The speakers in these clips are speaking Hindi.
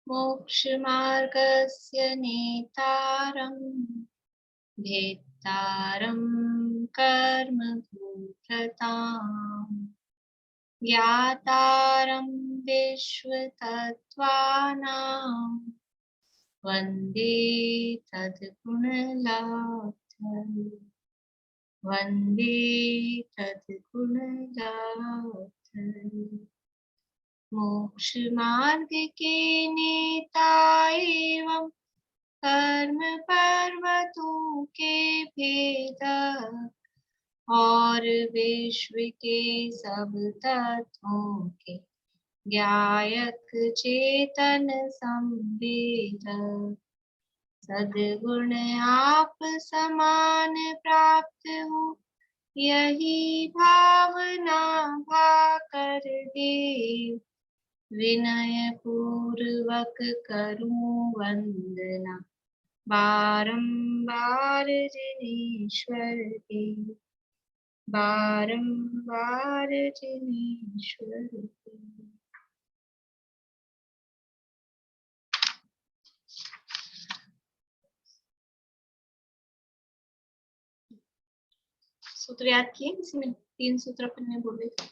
मोक्षमार्गस्य नेतारं भेत्तारं कर्मभूतताम् ज्ञातारं विश्वतत्त्वानां वन्दे तद्गुणलाभं वन्दे तद्गुणलाभं मोक्ष मार्ग के नेता एवं कर्म पर्वतों के भेदक और विश्व के सब तत्वों के ज्ञायक चेतन संवेदक सद्गुण आप समान प्राप्त हो यही भावना भाकर देव विनय पूर्वक करूं वंदना बारंबार जिनेश्वर के बारंबार जिनेश्वर के। सूत्र याद किए किसी ने? 3 सूत्र अपन ने बोले थे।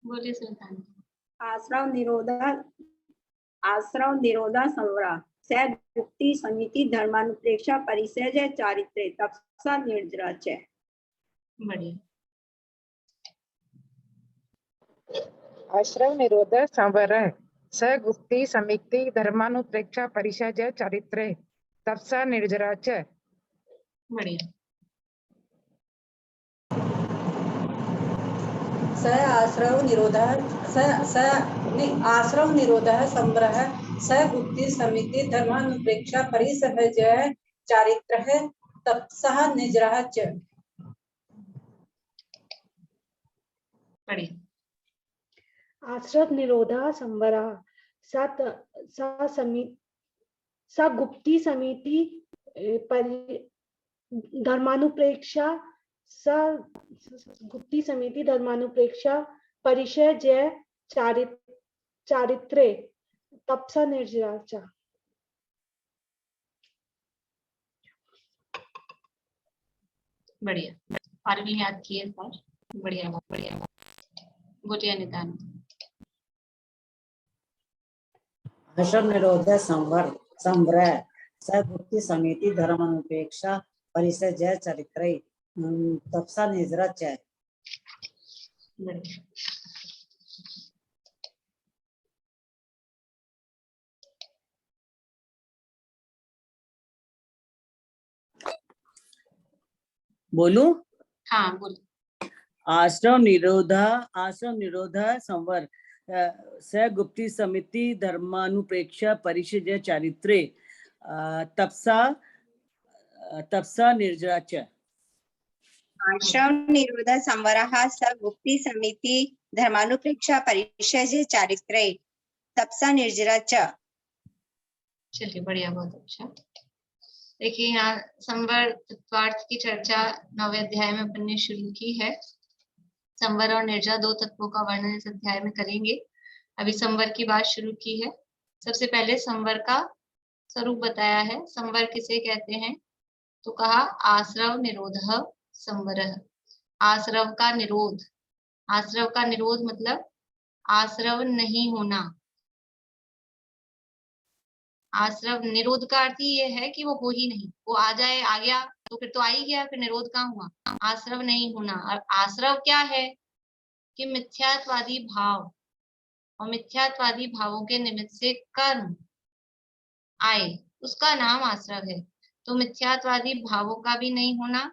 बोलिए सुल्तान। आश्रव निरोधा संवरा स मुक्ति समिति धर्मानुप्रेक्षा परिसेज चारित्रे तपसा निर्जराच। बढ़िया। आश्रव निरोध संवर स गुप्ति समिति धर्मानुप्रेक्षा परिषज चारित्रे तपसा निर्जराच। बढ़िया। आश्रव निरोध संग्रह स गुप्ति समिति धर्मानुप्रेक्षा परिसहज चारित्र तपसः निजराच। बढ़िया। आश्रव निरोधा संवरा स गुप्ति समिति धर्मानुप्रेक्षा परिचय जय चारित्रे तपसा निर्जराचा। बढ़िया। पारवी याद किए इस बार। बढ़िया बढ़िया। बोलिए निदान। आश्रव निरोध संग्रह स गुप्ति समिति धर्मानुपेक्षा परिसर जय चरित्रे तपसा निर्जराच। बोलू? हाँ बोलो। आश्रव निरोध संवर स गुप्ति समिति धर्मानुप्रेक्षा परिषद चारित्रे तपसा निर्जराच। आश्रव निरोध संवरः स गुप्ति समिति धर्मानुप्रेक्षा परिषद चारित्रे तपसा निर्जराच। चलिए बढ़िया, बहुत अच्छा। देखिए यहाँ संवर तत्वार्थ की चर्चा 9वें अध्याय में अपन ने शुरू की है। संवर और निर्जरा 2 तत्वों का वर्णन इस अध्याय में करेंगे। अभी संवर की बात शुरू की है। सबसे पहले संवर का स्वरूप बताया है। संवर किसे कहते हैं? तो कहा आश्रव निरोधः संवरः। आश्रव का निरोध। आश्रव का निरोध मतलब आश्रव नहीं होना। आश्रव निरोध का अर्थ ये है कि वो हो ही नहीं, वो आ जाए, आ गया तो फिर तो आ ही गया, फिर निरोध कहाँ हुआ? आश्रव नहीं होना। और आश्रव क्या है? कि मिथ्यात्वादी भाव, और मिथ्यात्वादी भावों के निमित्त से कर्म आए, उसका नाम आश्रव है। तो मिथ्यात्वादी भावों का भी नहीं होना,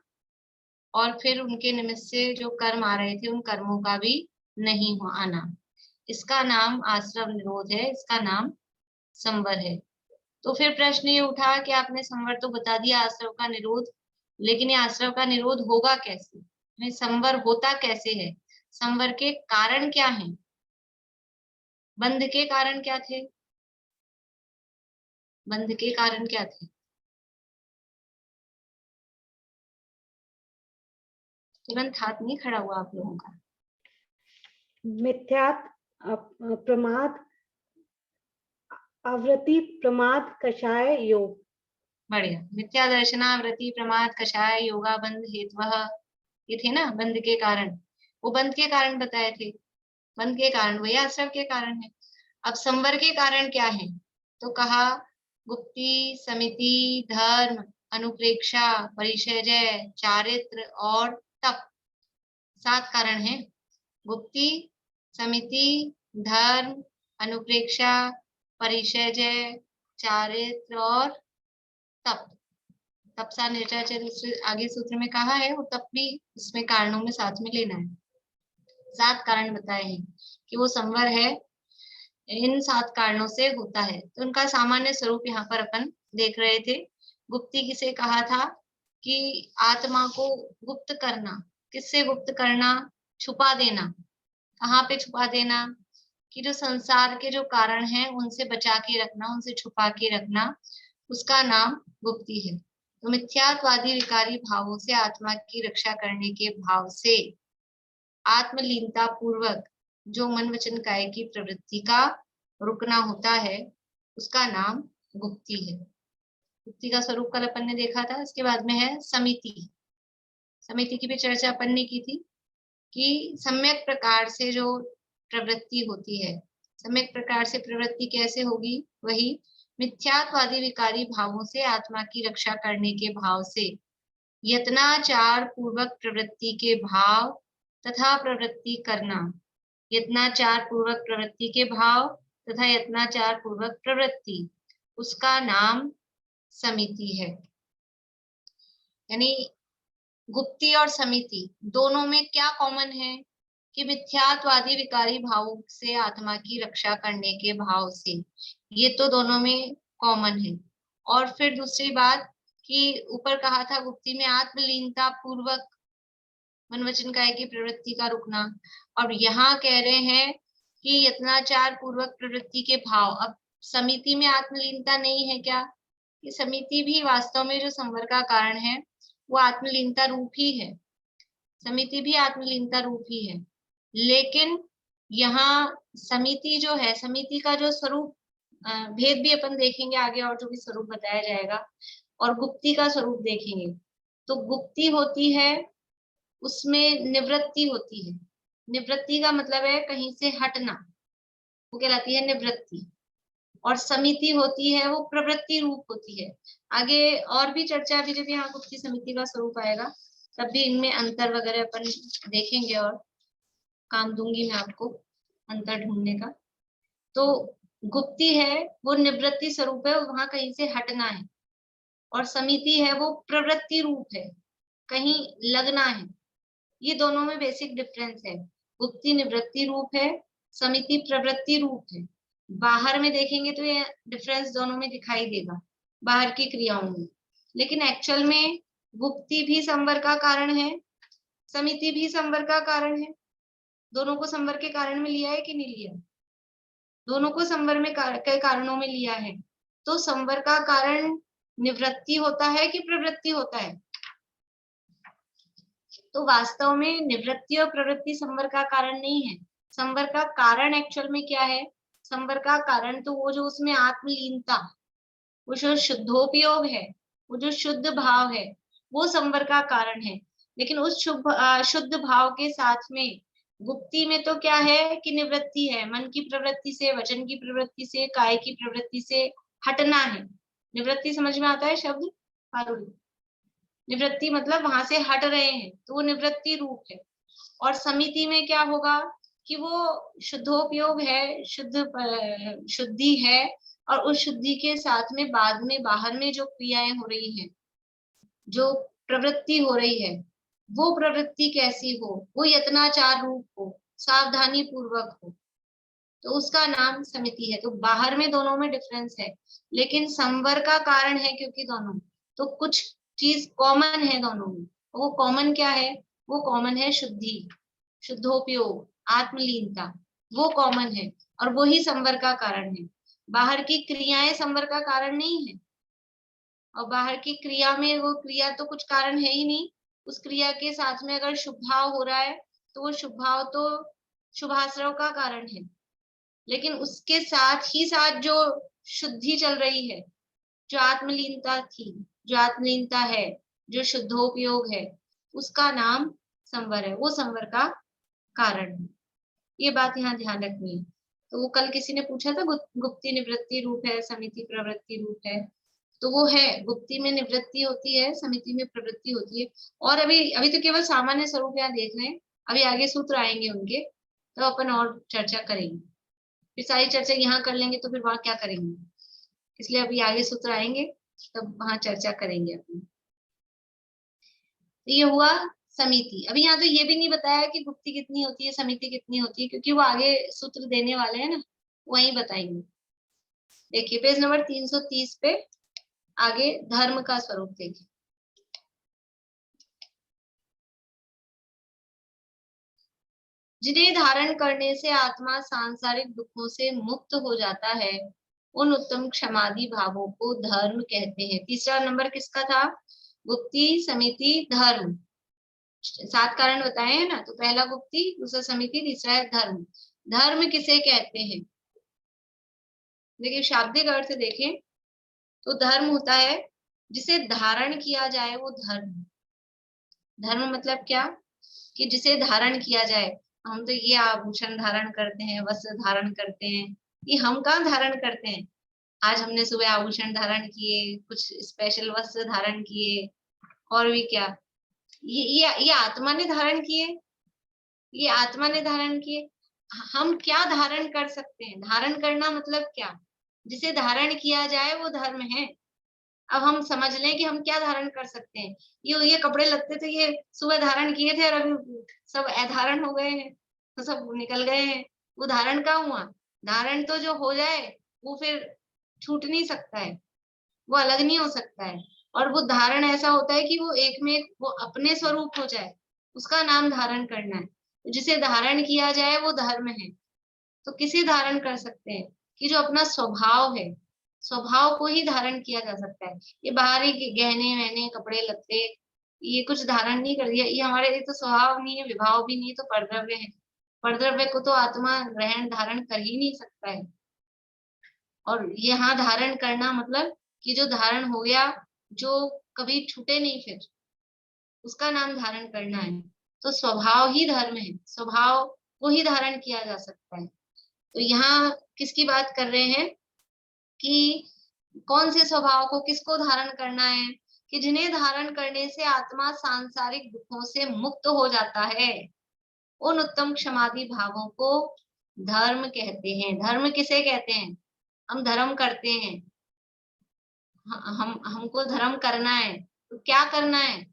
और फिर उनके निमित्त से जो कर्म आ रहे थे उन कर्मों का भी नहीं आना, इसका नाम आश्रव निरोध है, इसका नाम संवर है। तो फिर प्रश्न ये उठा कि आपने संवर तो बता दिया आश्रव का निरोध, लेकिन ये आश्रव का निरोध होगा कैसे? संवर होता कैसे है? संवर के कारण क्या हैं? बंध के कारण क्या थे? बंध के कारण क्या थे? तुरंत हाथ नहीं खड़ा हुआ आप लोगों का। मिथ्यात प्रमाद आवृत्ति प्रमाद कषाय योग। बढ़िया। मिथ्या दर्शनावृत्ति प्रमाद कषाय योगा बंध हेतवः, ये थे ना बंध के कारण। वो बंध के कारण बताए थे, बंध के कारण वही आश्रव के कारण है। अब संवर के कारण क्या है, तो कहा गुप्ती समिति धर्म अनुप्रेक्षा परिचर्या चारित्र और तप, 7 कारण हैं। गुप्ती समिति धर्म अनुप्रेक्षा परिचर्या चारित्र और तप। तपसा निर्जर आगे सूत्र में कहा है, वो तप भी इसमें कारणों में साथ में लेना है। 7 कारण बताए हैं कि वो संवर है, इन 7 कारणों से होता है। तो उनका सामान्य स्वरूप यहाँ पर अपन देख रहे थे। गुप्ती किसे कहा था कि आत्मा को गुप्त करना। किससे गुप्त करना? छुपा देना। कहाँ पे छुपा देना? कि जो संसार के जो कारण हैं उनसे बचा के रखना, उनसे छुपा के रखना, उसका नाम गुप्ती है। तो मिथ्यात्वादी विकारी भावों से आत्मा की रक्षा करने के भाव से आत्मलीनता पूर्वक जो मन वचन काया की प्रवृत्ति का रुकना होता है, उसका नाम गुप्ती है। गुप्ती का स्वरूप कल अपन ने देखा था। इसके बाद में है समिति। समिति की भी चर्चा अपन ने की थी कि सम्यक प्रकार से जो प्रवृत्ति होती है, सम्यक प्रकार से प्रवृत्ति कैसे होगी? वही मिथ्यात्वादी विकारी भावों से आत्मा की रक्षा करने के भाव से यत्नाचार पूर्वक प्रवृत्ति के भाव तथा प्रवृत्ति करना। यत्नाचार पूर्वक प्रवृत्ति के भाव तथा यत्नाचार पूर्वक प्रवृत्ति, उसका नाम समिति है। यानी गुप्ती और समिति दोनों में क्या कॉमन है कि मिथ्यात्वादी विकारी भावों से आत्मा की रक्षा करने के भाव से, ये तो दोनों में कॉमन है। और फिर दूसरी बात कि ऊपर कहा था गुप्ती में आत्मलीनता पूर्वक मन वचन काया की प्रवृत्ति का रुकना, और यहाँ कह रहे हैं कि यत्नाचार पूर्वक प्रवृत्ति के भाव। अब समिति में आत्मलीनता नहीं है क्या? कि समिति भी वास्तव में जो संवर का कारण है वो आत्मलीनता रूप ही है। समिति भी आत्मलीनता रूप ही है, लेकिन यहाँ समिति जो है, समिति का जो स्वरूप भेद भी अपन देखेंगे आगे, और जो भी स्वरूप बताया जाएगा, और गुप्ती का स्वरूप देखेंगे। तो गुप्ती होती है, उसमें निवृत्ति होती है। निवृत्ति का मतलब है कहीं से हटना, वो कहलाती है निवृत्ति। और समिति होती है वो प्रवृत्ति रूप होती है। आगे और भी चर्चा भी जब यहाँ गुप्ती समिति का स्वरूप आएगा तब भी इनमें अंतर वगैरह अपन देखेंगे, और काम दूंगी मैं आपको अंतर ढूंढने का। तो गुप्ती है वो निवृत्ति स्वरूप है, वहां कहीं से हटना है, और समिति है वो प्रवृत्ति रूप है, कहीं लगना है। ये दोनों में बेसिक डिफरेंस है। गुप्ती निवृत्ति रूप है, समिति प्रवृत्ति रूप है। बाहर में देखेंगे तो ये डिफरेंस दोनों में दिखाई देगा, बाहर की क्रियाओं में। लेकिन एक्चुअल में गुप्ती भी संवर का कारण है, समिति भी संवर का कारण है। दोनों को संवर के कारण में लिया है कि नहीं लिया? दोनों को संवर में के कारणों में लिया है। तो संवर का कारण निवृत्ति होता है कि प्रवृत्ति होता है? तो वास्तव में निवृत्ति और प्रवृत्ति संवर का कारण नहीं है। संवर का कारण एक्चुअल में क्या है? संवर का कारण तो वो जो उसमें आत्मलीनता, वो जो शुद्धोपयोग है, वो जो शुद्ध भाव है, वो संवर का कारण है। लेकिन उस शुद्ध भाव के साथ में गुप्ती में तो क्या है कि निवृत्ति है, मन की प्रवृत्ति से, वचन की प्रवृत्ति से, काय की प्रवृत्ति से हटना है। निवृत्ति समझ में आता है शब्द? पारुल, निवृत्ति मतलब वहां से हट रहे हैं, तो वो निवृत्ति रूप है। और समिति में क्या होगा कि वो शुद्धोपयोग है, शुद्धि है, और उस शुद्धि के साथ में बाद में बाहर में जो क्रियाएं हो रही हैं, जो प्रवृत्ति हो रही है, वो प्रवृत्ति कैसी हो? वो यत्नाचार रूप हो, सावधानी पूर्वक हो, तो उसका नाम समिति है। तो बाहर में दोनों में डिफरेंस है, लेकिन संवर का कारण है क्योंकि दोनों, तो कुछ चीज कॉमन है दोनों में। वो कॉमन क्या है? वो कॉमन है शुद्धि, शुद्धोपयोग, आत्मलीनता, वो कॉमन है, और वो ही संवर का कारण है। बाहर की क्रियाएं संवर का कारण नहीं है, और बाहर की क्रिया में वो क्रिया तो कुछ कारण है ही नहीं। उस क्रिया के साथ में अगर शुभ भाव हो रहा है तो वो शुभ भाव तो शुभाश्रव का कारण है, लेकिन उसके साथ ही साथ जो शुद्धि चल रही है, जो आत्मलीनता थी, जो आत्मलीनता है, जो शुद्धोपयोग है, उसका नाम संवर है, वो संवर का कारण है। ये बात यहाँ ध्यान रखनी है। तो वो कल किसी ने पूछा था गुप्ती निवृत्ति रूप है, समिति प्रवृत्ति रूप है, तो वो है, गुप्ती में निवृत्ति होती है, समिति में प्रवृत्ति होती है। और अभी तो केवल सामान्य स्वरूप यहाँ देख रहे हैं, अभी आगे सूत्र आएंगे उनके, तो अपन और चर्चा करेंगे। फिर सारी चर्चा यहाँ कर लेंगे तो फिर वहां क्या करेंगे, इसलिए अभी आगे सूत्र आएंगे तब वहां चर्चा करेंगे अपन। तो ये हुआ समिति। अभी यहाँ तो ये भी नहीं बताया कि गुप्ती कितनी होती है, समिति कितनी होती है, क्योंकि वो आगे सूत्र देने वाले हैं ना, वही बताएंगे। देखिए पेज नंबर 330 पे आगे धर्म का स्वरूप देखिए। जिन्हें धारण करने से आत्मा सांसारिक दुखों से मुक्त हो जाता है, उन उत्तम क्षमादि भावों को धर्म कहते हैं। तीसरा नंबर किसका था? गुप्ती, समिति, धर्म। 7 कारण बताए हैं ना, तो पहला गुप्ती, दूसरा समिति, तीसरा है धर्म। धर्म किसे कहते हैं? देखिए शाब्दिक अर्थ देखें तो धर्म होता है जिसे धारण किया जाए, वो धर्म। धर्म मतलब क्या? कि जिसे धारण किया जाए। हम तो ये आभूषण धारण करते हैं, वस्त्र धारण करते हैं, ये हम कहाँ धारण करते हैं? आज हमने सुबह आभूषण धारण किए, कुछ स्पेशल वस्त्र धारण किए, और भी क्या, ये आत्मा ने धारण किए, ये आत्मा ने धारण किए। हम क्या धारण कर सकते हैं? धारण करना मतलब क्या? जिसे धारण किया जाए वो धर्म है। अब हम समझ लें कि हम क्या धारण कर सकते हैं। ये कपड़े लगते थे, ये सुबह धारण किए थे और अभी सब अधारण हो गए हैं, तो सब निकल गए हैं। वो धारण कहाँ हुआ? धारण तो जो हो जाए वो फिर छूट नहीं सकता है, वो अलग नहीं हो सकता है। और वो धारण ऐसा होता है कि वो एक में एक वो अपने स्वरूप हो जाए, उसका नाम धारण करना है। जिसे धारण किया जाए वो धर्म है। तो किसे धारण कर सकते हैं? कि जो अपना स्वभाव है, स्वभाव को ही धारण किया जा सकता है। ये बाहरी गहने वहने कपड़े लत्ते ये कुछ धारण नहीं कर, ये हमारे लिए तो स्वभाव नहीं है, विभाव भी नहीं है, तो परद्रव्य है। परद्रव्य को तो आत्मा ग्रहण धारण कर ही नहीं सकता है। और यहाँ धारण करना मतलब कि जो धारण हो गया, जो कभी छूटे नहीं, फिर उसका नाम धारण करना है। तो स्वभाव ही धर्म है, स्वभाव को ही धारण किया जा सकता है। तो यहाँ किसकी बात कर रहे हैं कि कौन से स्वभाव को, किसको धारण करना है? कि जिन्हें धारण करने से आत्मा सांसारिक दुखों से मुक्त हो जाता है, उन उत्तम क्षमादि भावों को धर्म कहते हैं। धर्म किसे कहते हैं? हम धर्म करते हैं, हमको धर्म करना है। तो क्या करना है?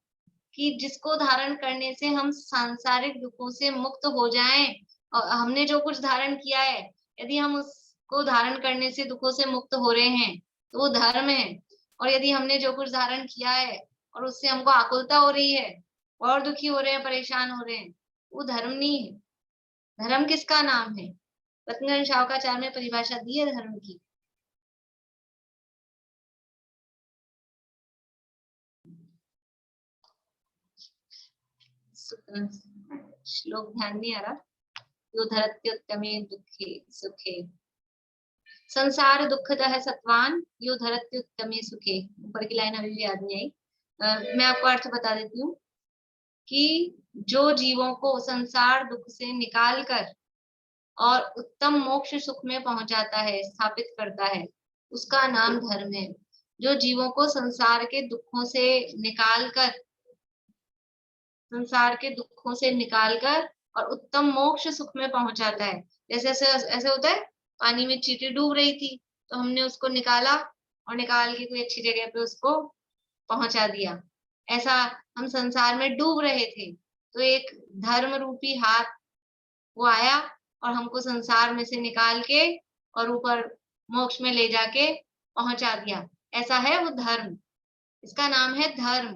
कि जिसको धारण करने से हम सांसारिक दुखों से मुक्त हो जाएं। और हमने जो कुछ धारण किया है, यदि हम उसको धारण करने से दुखों से मुक्त हो रहे हैं तो वो धर्म है। और यदि हमने जो कुछ धारण किया है और उससे हमको आकुलता हो रही है और दुखी हो रहे हैं, परेशान हो रहे हैं, वो धर्म नहीं है। धर्म किसका नाम है? रत्नगंज शावकाचार्य में परिभाषा दी है धर्म की। श्लोक ध्यान नहीं आ रहा। यो धरत्युत्तमे दुखे सुखे, संसार दुखदः सत्वान यो धरत्युत्तमे सुखे। ऊपर की लाइन अभी भी याद नहीं आई। मैं आपको अर्थ बता देती हूँ कि जो जीवों को संसार दुख से निकाल कर और उत्तम मोक्ष सुख में पहुंचाता है, स्थापित करता है, उसका नाम धर्म है। जो जीवों को संसार के दुखों से निकालकर, संसार के दुखों से निकालकर और उत्तम मोक्ष सुख में पहुंचाता है। जैसे ऐसे होता है, पानी में चींटी डूब रही थी तो हमने उसको निकाला और निकाल के कोई अच्छी जगह पे उसको पहुंचा दिया। ऐसा हम संसार में डूब रहे थे तो एक धर्म रूपी हाथ वो आया और हमको संसार में से निकाल के और ऊपर मोक्ष में ले जाके पहुंचा दिया। ऐसा है वो धर्म, इसका नाम है धर्म।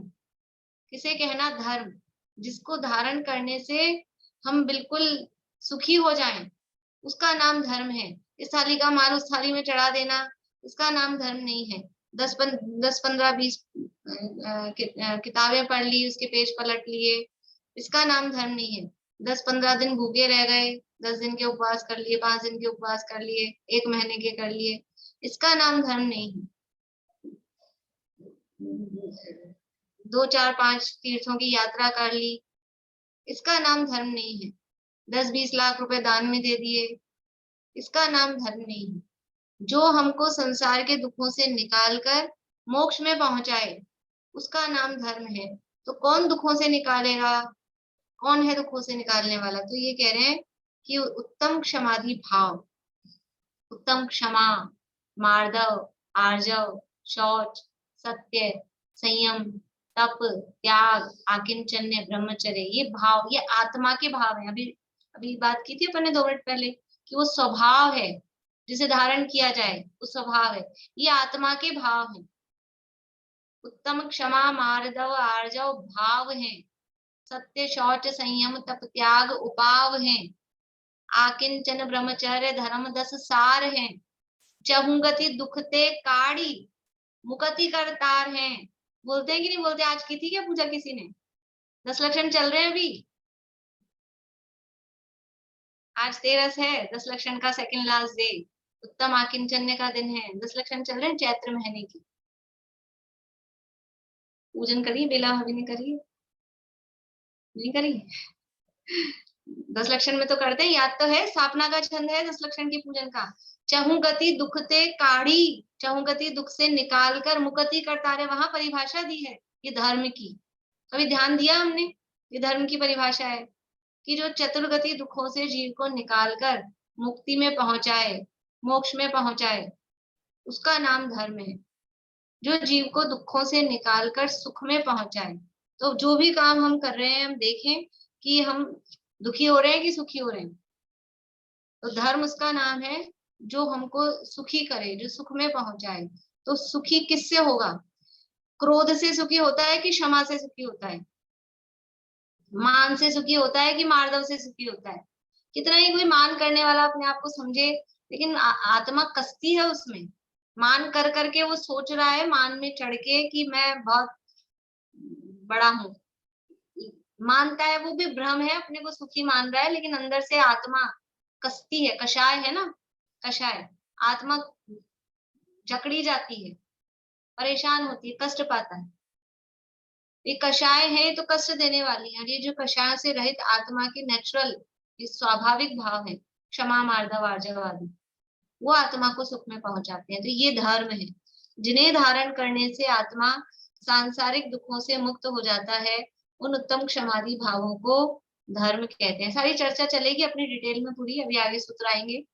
किसे कहना? धर्म। जिसको धारण करने से हम बिल्कुल सुखी हो जाएं, उसका नाम धर्म है। इस थाली का माल उस थाली में चढ़ा देना, इसका नाम धर्म नहीं है। 10-15-20 किताबें पढ़ ली, उसके पेज पलट लिए, इसका नाम धर्म नहीं है। 10-15 दिन भूखे रह गए, 10 दिन के उपवास कर लिए, 5 दिन के उपवास कर लिए, 1 महीने के कर लिए, इसका नाम धर्म नहीं है। 2, 4, 5 तीर्थों की यात्रा कर ली, इसका नाम धर्म नहीं है। 10-20 लाख रुपए दान में दे दिए, इसका नाम धर्म नहीं है। जो हमको संसार के दुखों से निकाल कर मोक्ष में पहुंचाए, उसका नाम धर्म है। तो कौन दुखों से निकालेगा, कौन है दुखों से निकालने वाला? तो ये कह रहे हैं कि उत्तम क्षमाधि भाव, उत्तम क्षमा, मार्दव, आर्जव, शौच, सत्य, संयम, तप, त्याग, आकिंचन्य, ब्रह्मचर्य, ये भाव, ये आत्मा के भाव है। अभी अभी बात की थी अपन ने 2 मिनट पहले कि वो स्वभाव है जिसे धारण किया जाए, वो स्वभाव है। ये आत्मा के भाव है। उत्तम क्षमा, मार्दव, आर्जव भाव है। सत्य, शौच, संयम, तप, त्याग उपाव है। आकिंचन, ब्रह्मचर्य, धर्म 10 सार हैं। चहुंगति दुखते काड़ी, मुकति करतार हैं। बोलते हैं कि नहीं बोलते? आज की थी क्या पूजा किसी ने? 10 लक्षण चल रहे हैं अभी। आज 13 है, 10 लक्षण का सेकंड लास्ट डे, उत्तम आकिंचन्य का दिन है। 10 लक्षण चल रहे हैं चैत्र महीने की। पूजन करिए, बेला हवि ने करिए, नहीं करी? 10 लक्षण में तो करते हैं, याद तो है, स्थापना का छंद है 10 लक्षण की पूजन का। चहुंगति दुखते काढ़ी, चहुंगति दुख से निकाल कर मुकति करतारे, वहां परिभाषा दी है ये धर्म की। कभी ध्यान दिया हमने? ये धर्म की परिभाषा है कि जो चतुर्गति दुखों से जीव को निकाल कर मुक्ति में पहुंचाए, मोक्ष में पहुंचाए, उसका नाम धर्म है। जो जीव को दुखों से निकाल कर सुख में पहुंचाए। तो जो भी काम हम कर रहे हैं, हम देखें कि हम दुखी हो रहे हैं कि सुखी हो रहे हैं। तो धर्म उसका नाम है जो हमको सुखी करे, जो सुख में पहुंचाए। तो सुखी किससे होगा? क्रोध से सुखी होता है कि क्षमा से सुखी होता है? मान से सुखी होता है कि मार्दव से सुखी होता है? कितना ही कोई मान करने वाला अपने आप को समझे, लेकिन आत्मा कसती है उसमें। मान कर करके वो सोच रहा है, मान में चढ़ के, कि मैं बहुत बड़ा हूँ। मानता है, वो भी भ्रम है, अपने को सुखी मान रहा है, लेकिन अंदर से आत्मा कसती है। कषाय है ना, कषाय। आत्मा जकड़ी जाती है, परेशान होती है, कष्ट पाता है। ये कषाय है तो कष्ट देने वाली है। ये जो कषाय से रहित आत्मा के नेचुरल, ये स्वाभाविक भाव है, क्षमा, मार्दव, आर्जव आदि, वो आत्मा को सुख में पहुंचाते हैं। तो ये धर्म है, जिन्हें धारण करने से आत्मा सांसारिक दुखों से मुक्त हो जाता है। उन उत्तम क्षमादि भावों को धर्म कहते हैं। सारी चर्चा चलेगी अपनी डिटेल में पूरी, अभी आगे सूत्र आएंगे,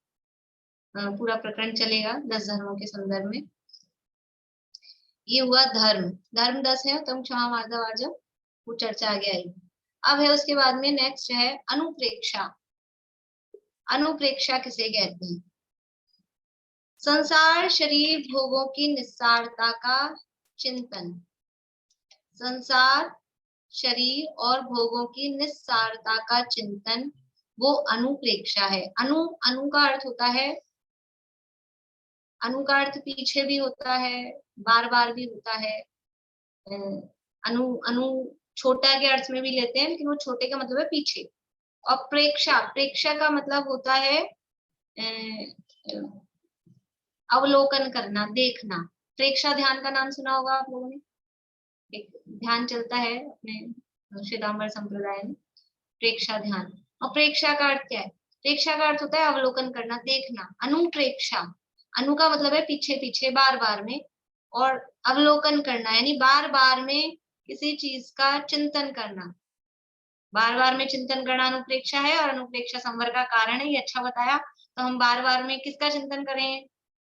पूरा प्रकरण चलेगा 10 धर्मों के संदर्भ में। ये हुआ धर्म। धर्म 10 है, उत्तम, क्षमा, मार्दव, आर्जव, वो चर्चा आगे आएगी। अब है उसके बाद में नेक्स्ट है अनुप्रेक्षा। अनुप्रेक्षा किसे कहते हैं? संसार, शरीर, भोगों की निस्सारता का चिंतन। संसार, शरीर और भोगों की निस्सारता का चिंतन, वो अनुप्रेक्षा है। अनु का अर्थ होता है, अनु का अर्थ पीछे भी होता है, बार बार भी होता है। अनु छोटा के अर्थ में भी लेते हैं, लेकिन वो छोटे का मतलब है पीछे। और प्रेक्षा, प्रेक्षा का मतलब होता है अवलोकन करना, देखना। प्रेक्षा ध्यान का नाम सुना होगा आप लोगों ने, एक ध्यान चलता है अपने श्वेतांबर संप्रदाय में, प्रेक्षा ध्यान। और प्रेक्षा का अर्थ क्या है? प्रेक्षा का अर्थ होता है अवलोकन करना, देखना। अनुप्रेक्षा, अनु का मतलब है पीछे पीछे, बार बार में, और अवलोकन करना यानी बार बार में किसी चीज का चिंतन करना। बार बार में चिंतन करना अनुप्रेक्षा है, और अनुप्रेक्षा संवर का कारण है, ये अच्छा बताया। तो हम बार बार में किसका चिंतन करें?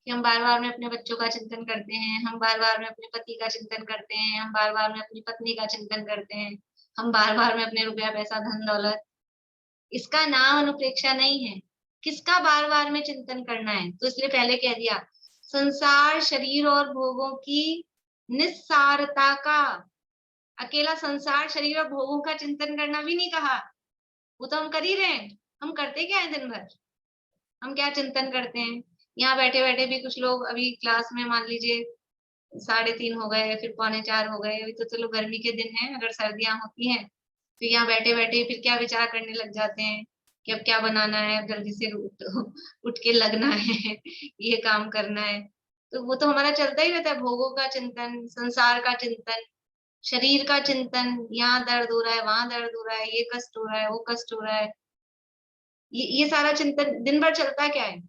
कि हम बार बार में अपने बच्चों का चिंतन करते हैं, हम बार बार में अपने पति का चिंतन करते हैं, हम बार बार में अपनी पत्नी का चिंतन करते हैं, हम बार बार में अपने रुपया, पैसा, धन दौलत। इसका नाम अनुप्रेक्षा नहीं है। किसका बार बार में चिंतन करना है? तो इसलिए पहले कह दिया, संसार, शरीर और भोगों की निस्सारता का। अकेला संसार, शरीर और भोगों का चिंतन करना भी नहीं कहा, वो तो हम कर ही रहे हैं। हम करते क्या है दिन भर? हम क्या चिंतन करते हैं? यहाँ बैठे बैठे भी कुछ लोग, अभी क्लास में मान लीजिए 3:30 हो गए, फिर 3:45 हो गए। अभी तो चलो गर्मी के दिन है, अगर सर्दियां होती हैं फिर यहाँ बैठे बैठे फिर क्या विचार करने लग जाते हैं कि अब क्या बनाना है, अब जल्दी से उठ के लगना है, ये काम करना है। तो वो तो हमारा चलता ही रहता है, भोगों का चिंतन, संसार का चिंतन, शरीर का चिंतन, यहाँ दर्द हो रहा है, वहां दर्द हो रहा है, ये कष्ट हो रहा है, वो कष्ट हो रहा है, ये सारा चिंतन दिन भर चलता क्या है?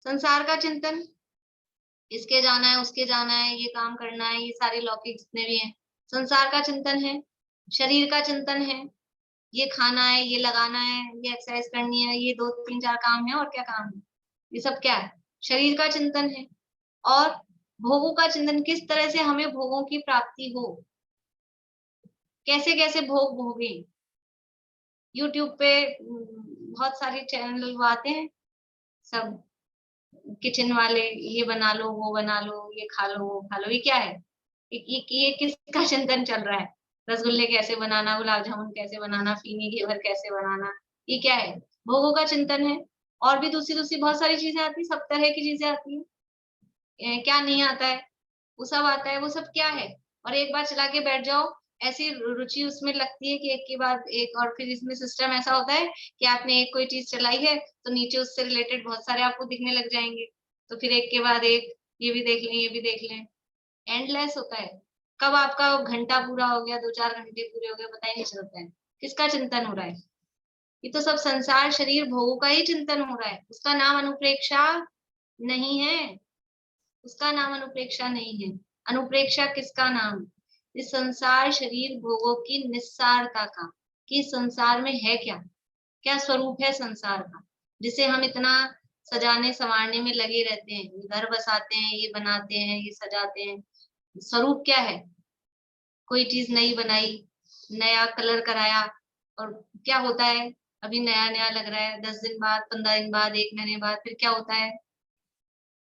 संसार का चिंतन, इसके जाना है, उसके जाना है, ये काम करना है, ये सारे लौकिक जितने भी हैं संसार का चिंतन है। शरीर का चिंतन है, ये खाना है, ये लगाना है, ये एक्सरसाइज करनी है, ये 2 3 4 काम है, और क्या काम है, ये सब क्या है? शरीर का चिंतन है। और भोगों का चिंतन, किस तरह से हमें भोगों की प्राप्ति हो, कैसे कैसे भोग भोगे। यूट्यूब पे बहुत सारे चैनल आते हैं, सब किचन वाले, ये बना लो, वो बना लो, ये खा लो, वो खा लो, ये क्या है? ये किसका चिंतन चल रहा है? रसगुल्ले कैसे बनाना, गुलाब जामुन कैसे बनाना, फीनी घेवर कैसे बनाना, ये क्या है? भोगों का चिंतन है। और भी दूसरी दूसरी बहुत सारी चीजें आती है, सब तरह की चीजें आती है। क्या नहीं आता है? वो सब आता है, वो सब क्या है? और एक बार चला के बैठ जाओ, ऐसी रुचि उसमें लगती है कि एक के बाद एक। और फिर इसमें सिस्टम ऐसा होता है कि आपने एक कोई चीज चलाई है तो नीचे उससे रिलेटेड बहुत सारे आपको दिखने लग जाएंगे, तो फिर एक के बाद एक, ये भी देख लें, ये भी देख लें, एंडलेस होता है। कब आपका घंटा पूरा हो गया, 2 4 घंटे पूरे हो गए, पता ही नहीं चलता है। किसका चिंतन हो रहा है? ये तो सब संसार शरीर भोगों का ही चिंतन हो रहा है। उसका नाम अनुप्रेक्षा नहीं है, उसका नाम अनुप्रेक्षा नहीं है। अनुप्रेक्षा किसका नाम? इस संसार शरीर भोगों की निस्सारता का, कि संसार में है क्या, क्या स्वरूप है संसार का, जिसे हम इतना सजाने संवारने में लगे रहते हैं, घर बसाते हैं, ये बनाते हैं, ये सजाते हैं। स्वरूप क्या है? कोई चीज नई बनाई, नया कलर कराया, और क्या होता है? अभी नया नया लग रहा है, 10 दिन बाद, 15 दिन बाद, 1 महीने बाद फिर क्या होता है?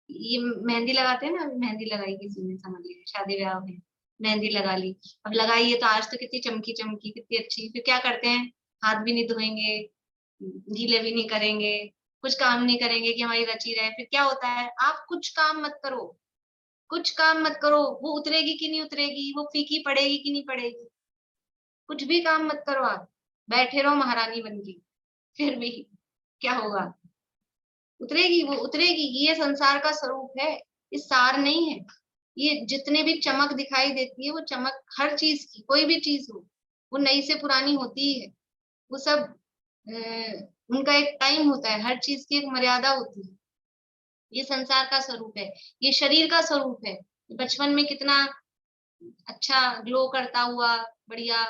ये मेहंदी लगाते हैं ना, अभी मेहंदी लगाई किसी ने, समझ लीजिए शादी ब्याह में मेहंदी लगा ली, अब लगाई है तो आज तो कितनी चमकी चमकी, कितनी अच्छी, फिर क्या करते हैं? हाथ भी नहीं धोएंगे, गीले भी नहीं करेंगे, कुछ काम नहीं करेंगे कि हमारी रची रहे। फिर क्या होता है? आप कुछ काम मत करो, कुछ काम मत करो, वो उतरेगी कि नहीं उतरेगी, वो फीकी पड़ेगी कि नहीं पड़ेगी, कुछ भी काम मत करो, आप बैठे रहो महारानी बन के, फिर भी क्या होगा? उतरेगी, वो उतरेगी। ये संसार का स्वरूप है, ये सार नहीं है। ये जितने भी चमक दिखाई देती है, वो चमक हर चीज की, कोई भी चीज हो, वो नई से पुरानी होती ही है। वो सब उनका एक टाइम होता है, हर चीज की एक मर्यादा होती है। ये संसार का स्वरूप है, ये शरीर का स्वरूप है। बचपन में कितना अच्छा ग्लो करता हुआ, बढ़िया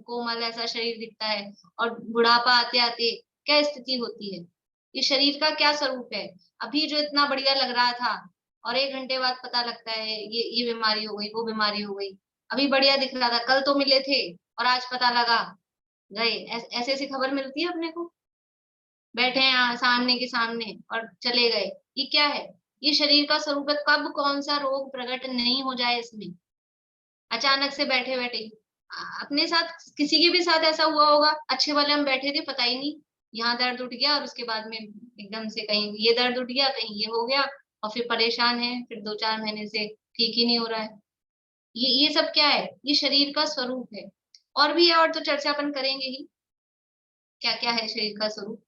कोमल ऐसा शरीर दिखता है, और बुढ़ापा आते आते क्या स्थिति होती है? ये शरीर का क्या स्वरूप है? अभी जो इतना बढ़िया लग रहा था, और 1 घंटे बाद पता लगता है ये बीमारी हो गई, वो बीमारी हो गई। अभी बढ़िया दिख रहा था, कल तो मिले थे, और आज पता लगा गए। ऐसे ऐसी खबर मिलती है अपने को, बैठे हैं सामने के सामने और चले गए। ये क्या है? ये शरीर का स्वरूप है। कब कौन सा रोग प्रकट नहीं हो जाए इसमें, अचानक से बैठे बैठे। अपने साथ किसी के भी साथ ऐसा हुआ होगा, अच्छे वाले हम बैठे थे, पता ही नहीं, यहाँ दर्द उठ गया, और उसके बाद में एकदम से कहीं ये दर्द उठ गया, कहीं ये हो गया, और फिर परेशान है, फिर 2 4 महीने से ठीक ही नहीं हो रहा है। ये सब क्या है? ये शरीर का स्वरूप है। और भी है, और तो चर्चा अपन करेंगे ही, क्या क्या है शरीर का स्वरूप।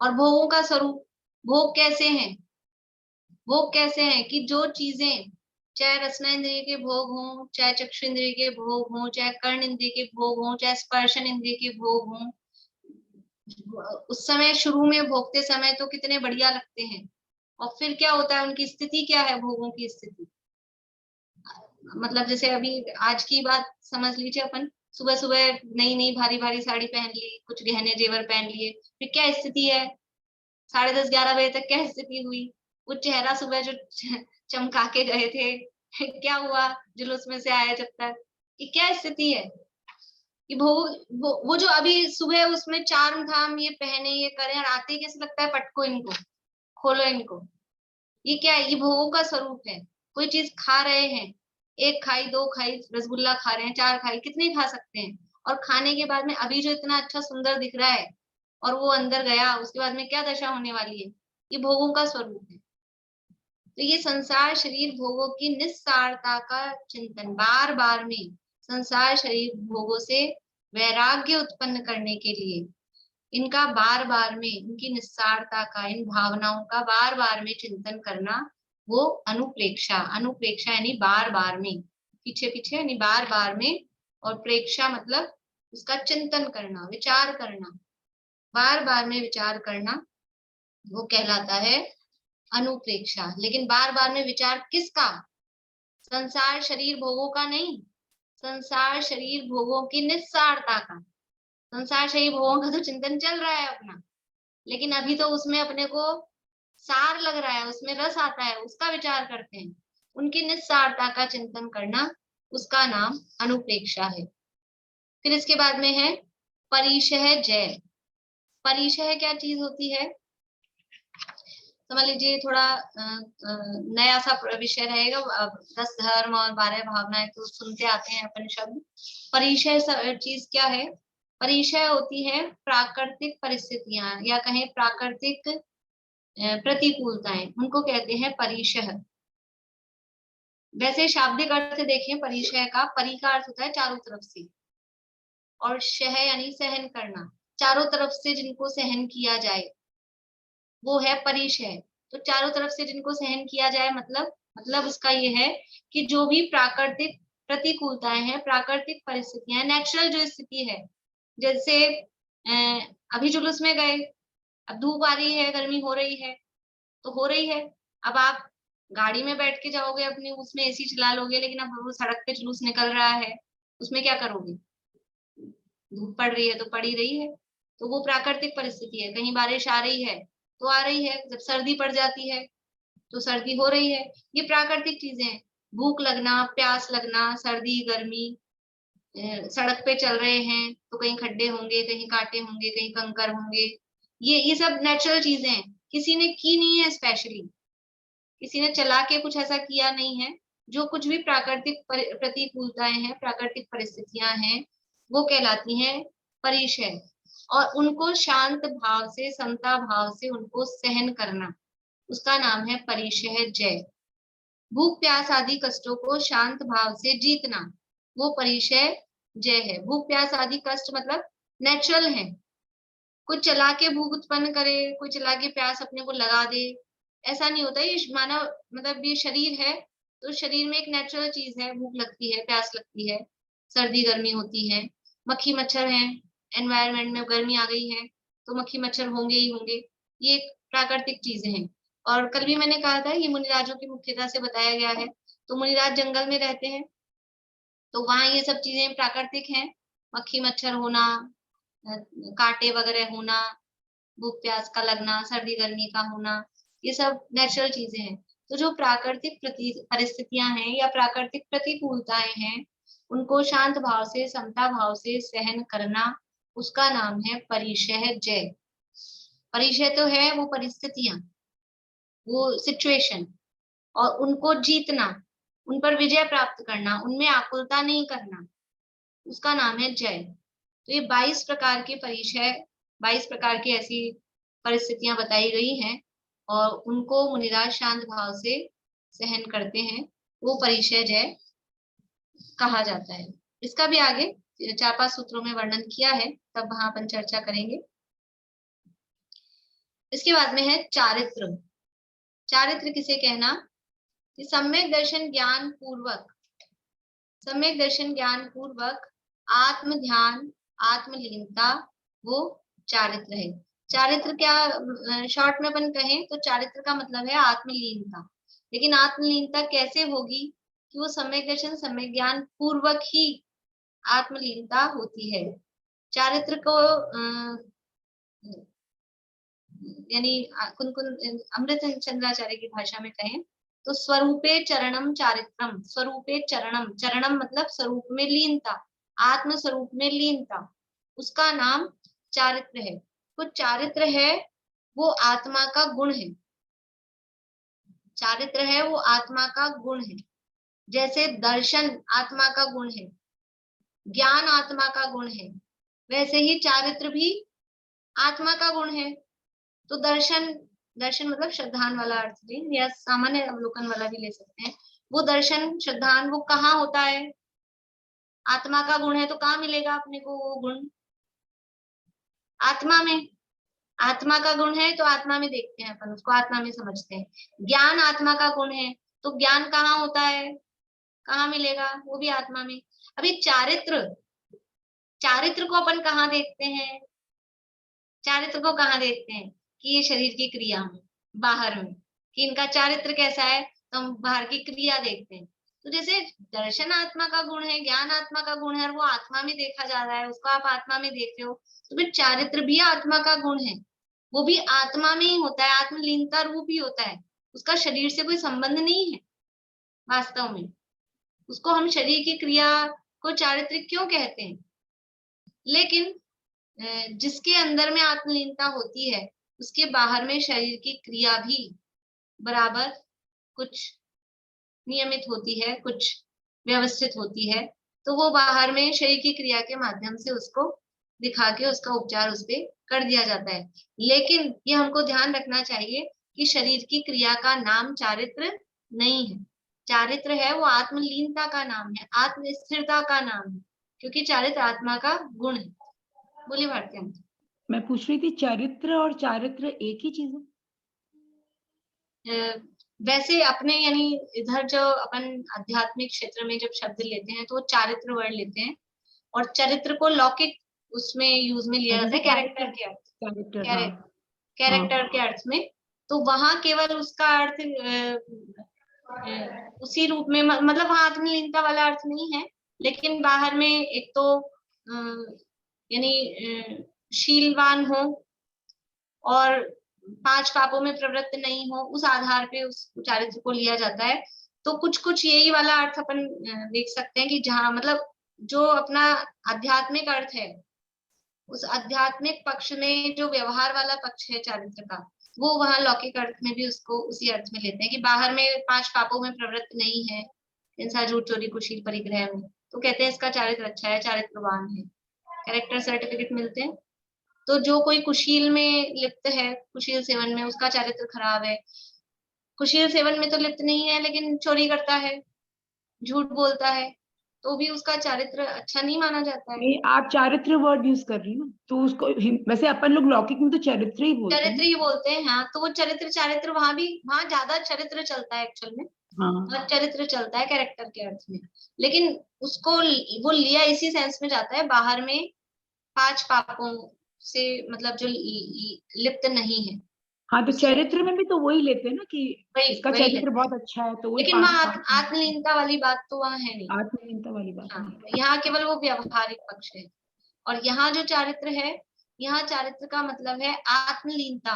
और भोगों का स्वरूप, भोग कैसे हैं? भोग कैसे हैं कि जो चीजें, चाहे रसना इंद्रिय के भोग हों, चाहे चक्षु इंद्रिय के भोग हों, चाहे कर्ण इंद्रिय के भोग हों, चाहे स्पर्शन इंद्रिय के भोग हों, उस समय शुरू में भोगते समय तो कितने बढ़िया लगते हैं, और फिर क्या होता है? उनकी स्थिति क्या है? भोगों की स्थिति, मतलब जैसे अभी आज की बात समझ लीजिए, अपन सुबह सुबह नई नई भारी भारी साड़ी पहन ली, कुछ गहने जेवर पहन लिए, फिर क्या स्थिति है? 10:30 11 बजे तक क्या स्थिति हुई? वो चेहरा सुबह जो चमका के गए थे क्या हुआ? जुलूस में से आया जब तक, ये क्या स्थिति है? कि वो जो अभी सुबह उसमें चार्म धाम ये पहने, ये करें, और आते ही कैसे लगता है पटको इनको, खोलो इनको। ये क्या है? ये भोगों का स्वरूप है। कोई चीज खा रहे हैं, 1 खाई 2 खाई, रसगुल्ला खा रहे हैं, 4 खाई, कितने खा सकते हैं? और खाने के बाद में अभी जो इतना अच्छा सुंदर दिख रहा है, और वो अंदर गया, उसके बाद में क्या दशा होने वाली है? ये भोगों का स्वरूप है। तो ये संसार शरीर भोगों की निस्सारता का चिंतन, बार बार में संसार शरीर भोगों से वैराग्य उत्पन्न करने के लिए इनका बार बार में, इनकी निस्सारता का, इन भावनाओं का बार बार में चिंतन करना, वो अनुप्रेक्षा। अनुप्रेक्षा यानी बार बार में, पीछे पीछे यानी बार बार में, और प्रेक्षा मतलब उसका चिंतन करना, विचार करना, बार बार में विचार करना, वो कहलाता है अनुप्रेक्षा। लेकिन बार बार में विचार किसका? संसार शरीर भोगों का नहीं, संसार शरीर भोगों की निस्सारता का। संसार शरीर भोगों का तो चिंतन चल रहा है अपना, लेकिन अभी तो उसमें अपने को सार लग रहा है, उसमें रस आता है, उसका विचार करते हैं। उनकी निस्सारता का चिंतन करना, उसका नाम अनुप्रेक्षा है। फिर इसके बाद में है परिशह जय। परिशह क्या चीज होती है? समझ लीजिए थोड़ा नया सा विषय रहेगा। अब 10 धर्म और 12 भावनाएं तो सुनते आते हैं अपन शब्द। परिशह चीज क्या है? परिशह होती है प्राकृतिक परिस्थितियां, या कहें प्राकृतिक प्रतिकूलताएं, उनको कहते हैं परिशह। वैसे शाब्दिक अर्थ देखें परिशह का, परि का अर्थ होता है चारों तरफ से, और शह यानी सहन करना, चारों तरफ से जिनको सहन किया जाए वो है परिशह। तो चारों तरफ से जिनको सहन किया जाए मतलब उसका ये है कि जो भी प्राकृतिक प्रतिकूलताएं हैं, प्राकृतिक परिस्थितियां, नेचुरल जो स्थिति है, जैसे अभी जुलूस में गए, अब धूप आ रही है, गर्मी हो रही है, तो हो रही है। अब आप गाड़ी में बैठ के जाओगे अपनी, उसमें एसी चला लोगे, लेकिन अब वो सड़क पे जुलूस निकल रहा है, उसमें क्या करोगे? धूप पड़ रही है तो पड़ ही रही है, तो वो प्राकृतिक परिस्थिति है। कहीं बारिश आ रही है तो आ रही है, जब सर्दी पड़ जाती है तो सर्दी हो रही है। ये प्राकृतिक चीजें हैं। भूख लगना, प्यास लगना, सर्दी गर्मी, सड़क पे चल रहे हैं तो कहीं खड्डे होंगे, कहीं कांटे होंगे, कहीं कंकर होंगे, ये सब नेचुरल चीजें हैं, किसी ने की नहीं है स्पेशली, किसी ने चला के कुछ ऐसा किया नहीं है। जो कुछ भी प्राकृतिक प्रतिकूलताएं हैं, प्राकृतिक परिस्थितियां हैं, वो कहलाती हैं परिशय। और उनको शांत भाव से, समता भाव से उनको सहन करना, उसका नाम है परिशह जय। भूख प्यास आदि कष्टों को शांत भाव से जीतना, वो परिशह जय है। भूख प्यास आदि कष्ट मतलब नेचुरल है, कोई चला के भूख उत्पन्न करे, कोई चला के प्यास अपने को लगा दे, ऐसा नहीं होता। ये मानव मतलब ये शरीर है, तो शरीर में एक नेचुरल चीज है, भूख लगती है, प्यास लगती है, सर्दी गर्मी होती है, मक्खी मच्छर है, एनवायरनमेंट में गर्मी आ गई है तो मक्खी मच्छर होंगे ही होंगे, ये प्राकृतिक चीजें हैं। और कल भी मैंने कहा था ये मुनिराजों की मुख्यता से बताया गया है। तो मुनिराज जंगल में रहते हैं, तो वहां ये सब चीजें प्राकृतिक हैं, मक्खी मच्छर होना, कांटे वगैरह होना, भूख प्यास का लगना, सर्दी गर्मी का होना, ये सब नेचुरल चीजें हैं। तो जो प्राकृतिक परिस्थितियां हैं या प्राकृतिक प्रतिकूलताएं हैं, उनको शांत भाव से, समता भाव से सहन करना, उसका नाम है परिशह जय। परिशह तो है वो परिस्थितियां, वो सिचुएशन, और उनको जीतना, उन पर विजय प्राप्त करना, उनमें आकुलता नहीं करना, उसका नाम है जय। तो ये 22 प्रकार के परिशय, 22 प्रकार की ऐसी परिस्थितियां बताई गई हैं, और उनको मुनिराज शांत भाव से सहन करते हैं, वो परिशय जय कहा जाता है। इसका भी आगे 4-5 सूत्रों में वर्णन किया है, तब वहां अपन चर्चा करेंगे। इसके बाद में है चारित्र। चारित्र किसे कहना? कि सम्यक दर्शन ज्ञान पूर्वक, सम्यक दर्शन ज्ञान पूर्वक आत्म ध्यान, आत्मलीनता, वो चारित्र है। चारित्र क्या, शॉर्ट में अपन कहें तो चारित्र का मतलब है आत्मलीनता। लेकिन आत्मलीनता कैसे होगी? कि वो सम्यक दर्शन, सम्यक ज्ञान पूर्वक ही आत्मलीनता होती है। चारित्र को यानी कुन कुन अमृत चंद्राचार्य की भाषा में कहें तो स्वरूपे चरणम चारित्रम। स्वरूपे चरणम, चरणम मतलब स्वरूप में लीनता, आत्म स्वरूप में लीनता, उसका नाम चारित्र है। तो चारित्र है वो आत्मा का गुण है, चारित्र है वो आत्मा का गुण है। जैसे दर्शन आत्मा का गुण है, ज्ञान आत्मा का गुण है, वैसे ही चारित्र भी आत्मा का गुण है। तो दर्शन, दर्शन मतलब श्रद्धान वाला अर्थ लें या सामान्य अवलोकन वाला भी ले सकते हैं। वो दर्शन श्रद्धान वो कहाँ होता है? आत्मा का गुण है तो कहाँ मिलेगा अपने को वो गुण? आत्मा में। आत्मा का गुण है तो आत्मा में देखते हैं अपन, उसको आत्मा में समझते हैं। ज्ञान आत्मा का गुण है तो ज्ञान कहाँ होता है, कहाँ मिलेगा? वो भी आत्मा में। अभी चारित्र, चारित्र को अपन कहाँ देखते हैं? चारित्र को कहाँ देखते हैं? कि ये शरीर की क्रिया में, बाहर में, कि इनका चारित्र कैसा है, तो हम बाहर की क्रिया देखते हैं। तो जैसे दर्शन आत्मा का गुण है, ज्ञान आत्मा का गुण है, और वो आत्मा में देखा जा रहा है, उसको आप आत्मा में देख रहे हो, तो फिर चारित्र भी आत्मा का गुण है, वो भी आत्मा में ही होता है, आत्मलीनता रूप ही होता है, उसका शरीर से कोई संबंध नहीं है वास्तव में। उसको हम शरीर की क्रिया को चारित्रिक क्यों कहते हैं? लेकिन जिसके अंदर में आत्मलीनता होती है, उसके बाहर में शरीर की क्रिया भी बराबर कुछ नियमित होती है, कुछ व्यवस्थित होती है, तो वो बाहर में शरीर की क्रिया के माध्यम से उसको दिखा के उसका उपचार उस पे कर दिया जाता है। लेकिन ये हमको ध्यान रखना चाहिए कि शरीर की क्रिया का नाम चारित्र नहीं है। चारित्र है वो आत्मलीनता का नाम है, आत्मस्थिरता का नाम है, क्योंकि चारित्र आत्मा का गुण है। बोलिए भारती आंटी। मैं पूछ रही थी चरित्र और चारित्र एक ही चीज है? वैसे अपने यानी इधर जो अपन आध्यात्मिक क्षेत्र में जब शब्द लेते हैं तो वो चारित्र वर्ड लेते हैं, और चरित्र को लौकिक उसमें यूज में लिया जाता है कैरेक्टर के अर्थ, कैरेक्टर, हाँ। कैरेक्टर के अर्थ में। तो वहां केवल उसका अर्थ उसी रूप में, मतलब वहां आत्मलीनता वाला अर्थ नहीं है, लेकिन बाहर में एक तो यानी शीलवान हो और 5 पापों में प्रवृत्त नहीं हो, उस आधार पे उस चारित्र को लिया जाता है। तो कुछ कुछ यही वाला अर्थ अपन देख सकते हैं कि जहाँ मतलब जो अपना आध्यात्मिक अर्थ है, उस आध्यात्मिक पक्ष में जो व्यवहार वाला पक्ष है चारित्र का, वो वहां लौकिक अर्थ में भी उसको उसी अर्थ में लेते हैं कि बाहर में 5 पापों में प्रवृत्त नहीं है, हिंसा, झूठ, चोरी, कुशील, परिग्रह में, तो कहते हैं इसका चारित्र अच्छा है, चारित्रवान है, कैरेक्टर सर्टिफिकेट मिलते हैं। तो जो कोई कुशील में लिप्त है, कुशील सेवन में, उसका चारित्र खराब है। कुशील सेवन में तो लिप्त नहीं है लेकिन चोरी करता है, झूठ बोलता है, तो भी उसका चारित्र अच्छा नहीं माना जाता है। नहीं, आप चारित्र वर्ड यूज कर रही हो ना, तो उसको वैसे अपन लोग लौकिक में तो चरित्र ही बोलते हैं। चरित्र ही बोलते हैं, हाँ। तो वो चरित्र, चारित्र वहां भी, वहां ज्यादा चरित्र चलता है एक्चुअल में, हाँ। चरित्र चलता है कैरेक्टर के अर्थ में, लेकिन उसको वो लिया इसी सेंस में जाता है, बाहर में 5 पापों से मतलब जो लिप्त नहीं है। हाँ, तो चरित्र में भी तो वही लेते हैं ना कि इसका वही चरित्र बहुत अच्छा है, तो वही लेकिन वहाँ आत्मलीनता वाली बात तो वहाँ है नहीं। आत्मलीनता वाली बात हाँ, नहीं। यहाँ केवल वो व्यवहारिक पक्ष है। और यहाँ जो चारित्र है, यहाँ चारित्र का मतलब है आत्मलीनता,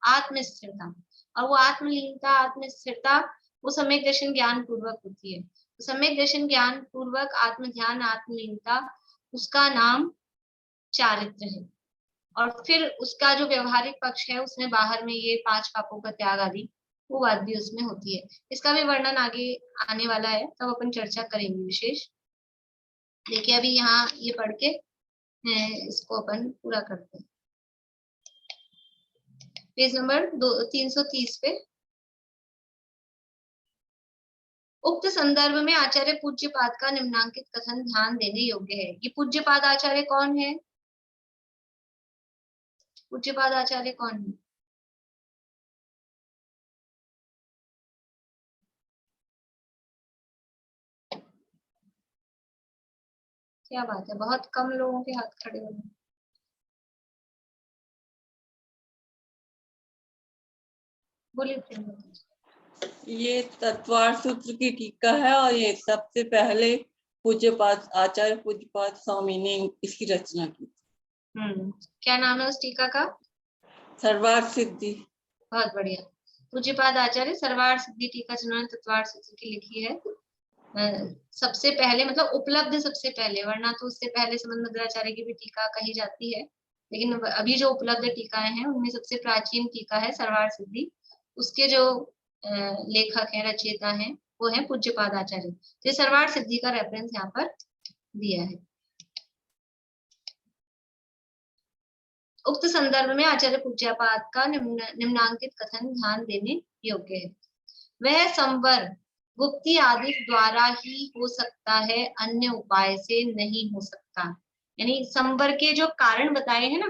आत्मस्थिरता। और वो आत्मलीनता, आत्मस्थिरता वो सम्यक दर्शन ज्ञान पूर्वक होती है। तो सम्यक दर्शन ज्ञान पूर्वक आत्म ध्यान, आत्मलीनता, उसका नाम चारित्र है। और फिर उसका जो व्यवहारिक पक्ष है, उसमें बाहर में ये 5 पापों का त्याग आदि वो बात भी उसमें होती है। इसका भी वर्णन आगे आने वाला है, तब अपन चर्चा करेंगे विशेष। देखिए अभी यहाँ ये पढ़ के इसको अपन पूरा करते हैं। पेज नंबर 330 पे उक्त संदर्भ में आचार्य पूज्यपाद का निम्नांकित कथन ध्यान देने योग्य है। ये पूज्यपाद आचार्य कौन है? पूज्यपाद आचार्य कौन है? क्या बात है, बहुत कम लोगों के हाथ खड़े हुए हैं। बोलिए। ये तत्वार सूत्र की टीका है और ये सबसे पहले पूज्यपाद आचार्य पूज्यपाद स्वामी ने इसकी रचना की। क्या नाम है उस टीका का? सर्वार्थ सिद्धि। बहुत बढ़िया। पूज्यपाद आचार्य सर्वार्थ सिद्धि टीका जिन्होंने तत्वार सूत्र की लिखी है, सबसे पहले मतलब उपलब्ध सबसे पहले, वरना तो उससे पहले संबंध मध्वाचार्य की भी टीका कही जाती है, लेकिन अभी जो उपलब्ध टीकाएं हैं उनमें सबसे प्राचीन टीका है सर्वार्थ सिद्धि। उसके जो लेखक हैं, रचयिता हैं, वो है पूज्यपाद आचार्य। तो सर्वार्थ सिद्धि का रेफरेंस यहाँ पर दिया है। उक्त संदर्भ में आचार्य पूज्यपाद का निम्नांकित कथन ध्यान देने योग्य है। वह संवर गुप्ती आदि द्वारा ही हो सकता है, अन्य उपाय से नहीं हो सकता। यानी संवर के जो कारण बताए हैं ना,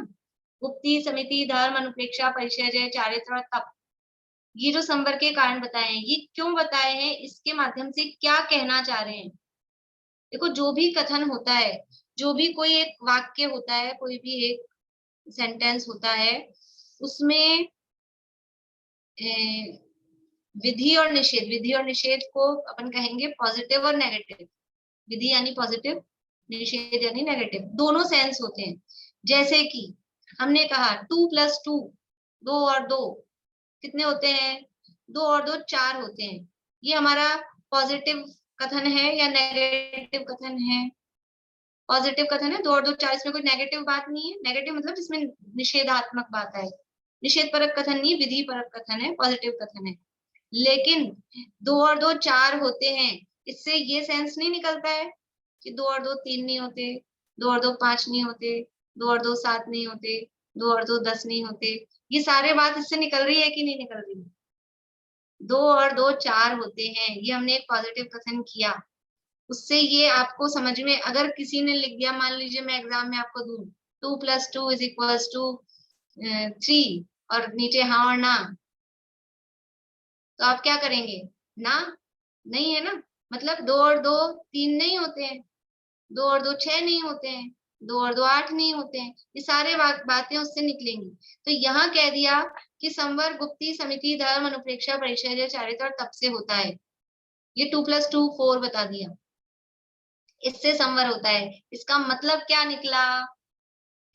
गुप्ती, समिति, धर्म, अनुप्रेक्षा, परिचय, चारित्र और तप, ये जो संवर के कारण बताए हैं, ये क्यों बताए हैं, इसके माध्यम से क्या कहना चाह रहे हैं। देखो, जो भी कथन होता है, जो भी कोई एक वाक्य होता है, कोई भी एक सेंटेंस होता है, उसमें विधि और निषेध, विधि और निषेध को अपन कहेंगे पॉजिटिव और नेगेटिव। विधि यानी पॉजिटिव, निषेध यानी नेगेटिव, दोनों सेंस होते हैं। जैसे कि हमने कहा 2 + 2, 2 और 2 कितने होते हैं, 2 और 2 4 होते हैं। ये हमारा पॉजिटिव कथन है या नेगेटिव कथन है? पॉजिटिव कथन है, 2 और 2 4, इसमें कोई नेगेटिव बात नहीं है। नेगेटिव मतलब जिसमें निषेधात्मक बात है, निषेध परक कथन नहीं, विधि परक कथन है, पॉजिटिव कथन है। लेकिन 2 और 2 4 होते हैं, इससे ये सेंस नहीं निकलता है कि 2 और 2 3 नहीं होते, 2 और 2 5 नहीं होते, 2 और 2 7 नहीं होते, 2 और 2 10 नहीं होते। ये सारे बात इससे निकल रही है कि नहीं निकल रही? 2 और 2 4 होते हैं, ये हमने एक पॉजिटिव कथन किया। उससे ये आपको समझ में, अगर किसी ने लिख दिया, मान लीजिए मैं एग्जाम में आपको दूं 2 + 2 = 3 और नीचे हाँ और ना, तो आप क्या करेंगे? ना, नहीं है ना। मतलब 2 और 2 3 नहीं होते हैं, 2 और 2 6 नहीं होते हैं, 2 और 2 8 नहीं होते हैं। ये सारे बातें उससे निकलेंगी। तो यहाँ कह दिया कि संवर, गुप्ती, समिति, धर्म, अनुप्रेक्षा, परिचय, चारित्र और तप से होता है। ये 2 + 2 4 बता दिया, इससे संवर होता है। इसका मतलब क्या निकला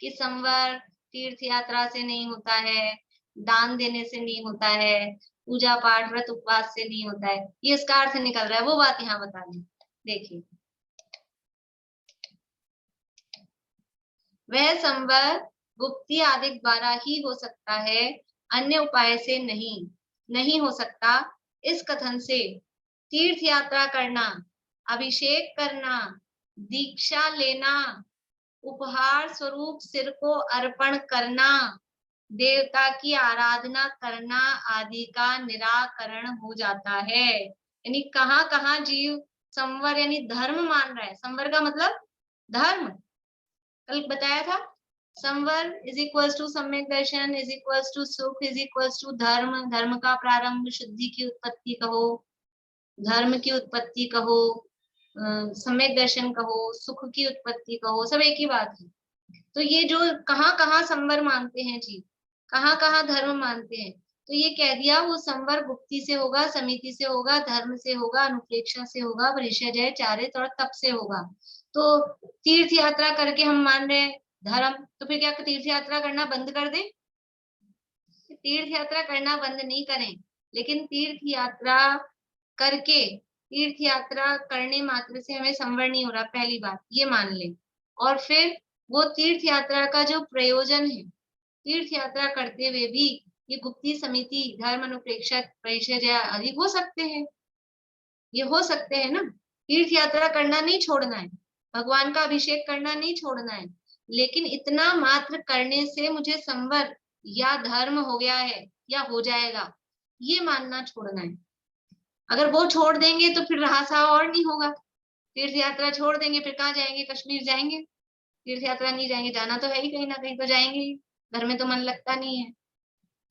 कि संवर तीर्थ यात्रा से नहीं होता है, दान देने से नहीं होता है, पूजा पाठ, व्रत, उपवास से नहीं होता है। ये इसका अर्थ निकल रहा है, वो बात यहाँ बता दी। देखिए, वह संवर गुप्ती आदि द्वारा ही हो सकता है, अन्य उपाय से नहीं हो सकता। इस कथन से तीर्थ यात्रा करना, अभिषेक करना, दीक्षा लेना, उपहार स्वरूप सिर को अर्पण करना, देवता की आराधना करना आदि का निराकरण हो जाता है। यानी कहाँ कहाँ जीव संवर यानी धर्म मान रहा है। संवर का मतलब धर्म, कल बताया था। संवर = सम्यक दर्शन, = सुख, = धर्म। धर्म का प्रारंभ, शुद्धि की उत्पत्ति कहो, धर्म की उत्पत्ति कहो, सम्यक दर्शन कहो, सुख की उत्पत्ति कहो, सब एक ही बात है। तो ये जो कहाँ कहाँ संवर मानते हैं जी, कहाँ कहाँ धर्म मानते हैं, तो ये कह दिया वो संवर गुप्ती से होगा, समिति से होगा, धर्म से होगा, अनुप्रेक्षा से होगा, परिचय, चारित्र और तप से होगा। तो तीर्थ यात्रा करके हम मान रहे हैं धर्म, तो फिर क्या तीर्थ यात्रा करना बंद कर दें? तीर्थ यात्रा करना बंद नहीं करें, लेकिन तीर्थ यात्रा करके, तीर्थ यात्रा करने मात्र से हमें संवर नहीं हो रहा, पहली बात ये मान लें। और फिर वो तीर्थ यात्रा का जो प्रयोजन है, तीर्थ यात्रा करते हुए भी ये गुप्ती, समिति, धर्म, अनुप्रेक्षा, परिचय आदि हो सकते हैं, ये हो सकते हैं ना। तीर्थ यात्रा करना नहीं छोड़ना है, भगवान का अभिषेक करना नहीं छोड़ना है, लेकिन इतना मात्र करने से मुझे संवर या धर्म हो गया है या हो जाएगा, ये मानना छोड़ना है। अगर वो छोड़ देंगे तो फिर रहा और नहीं होगा। तीर्थ यात्रा छोड़ देंगे फिर कहाँ जाएंगे? कश्मीर जाएंगे? तीर्थ यात्रा नहीं जाएंगे, जाना तो है ही, कहीं ना कहीं तो जाएंगे ही, घर में तो मन लगता नहीं है।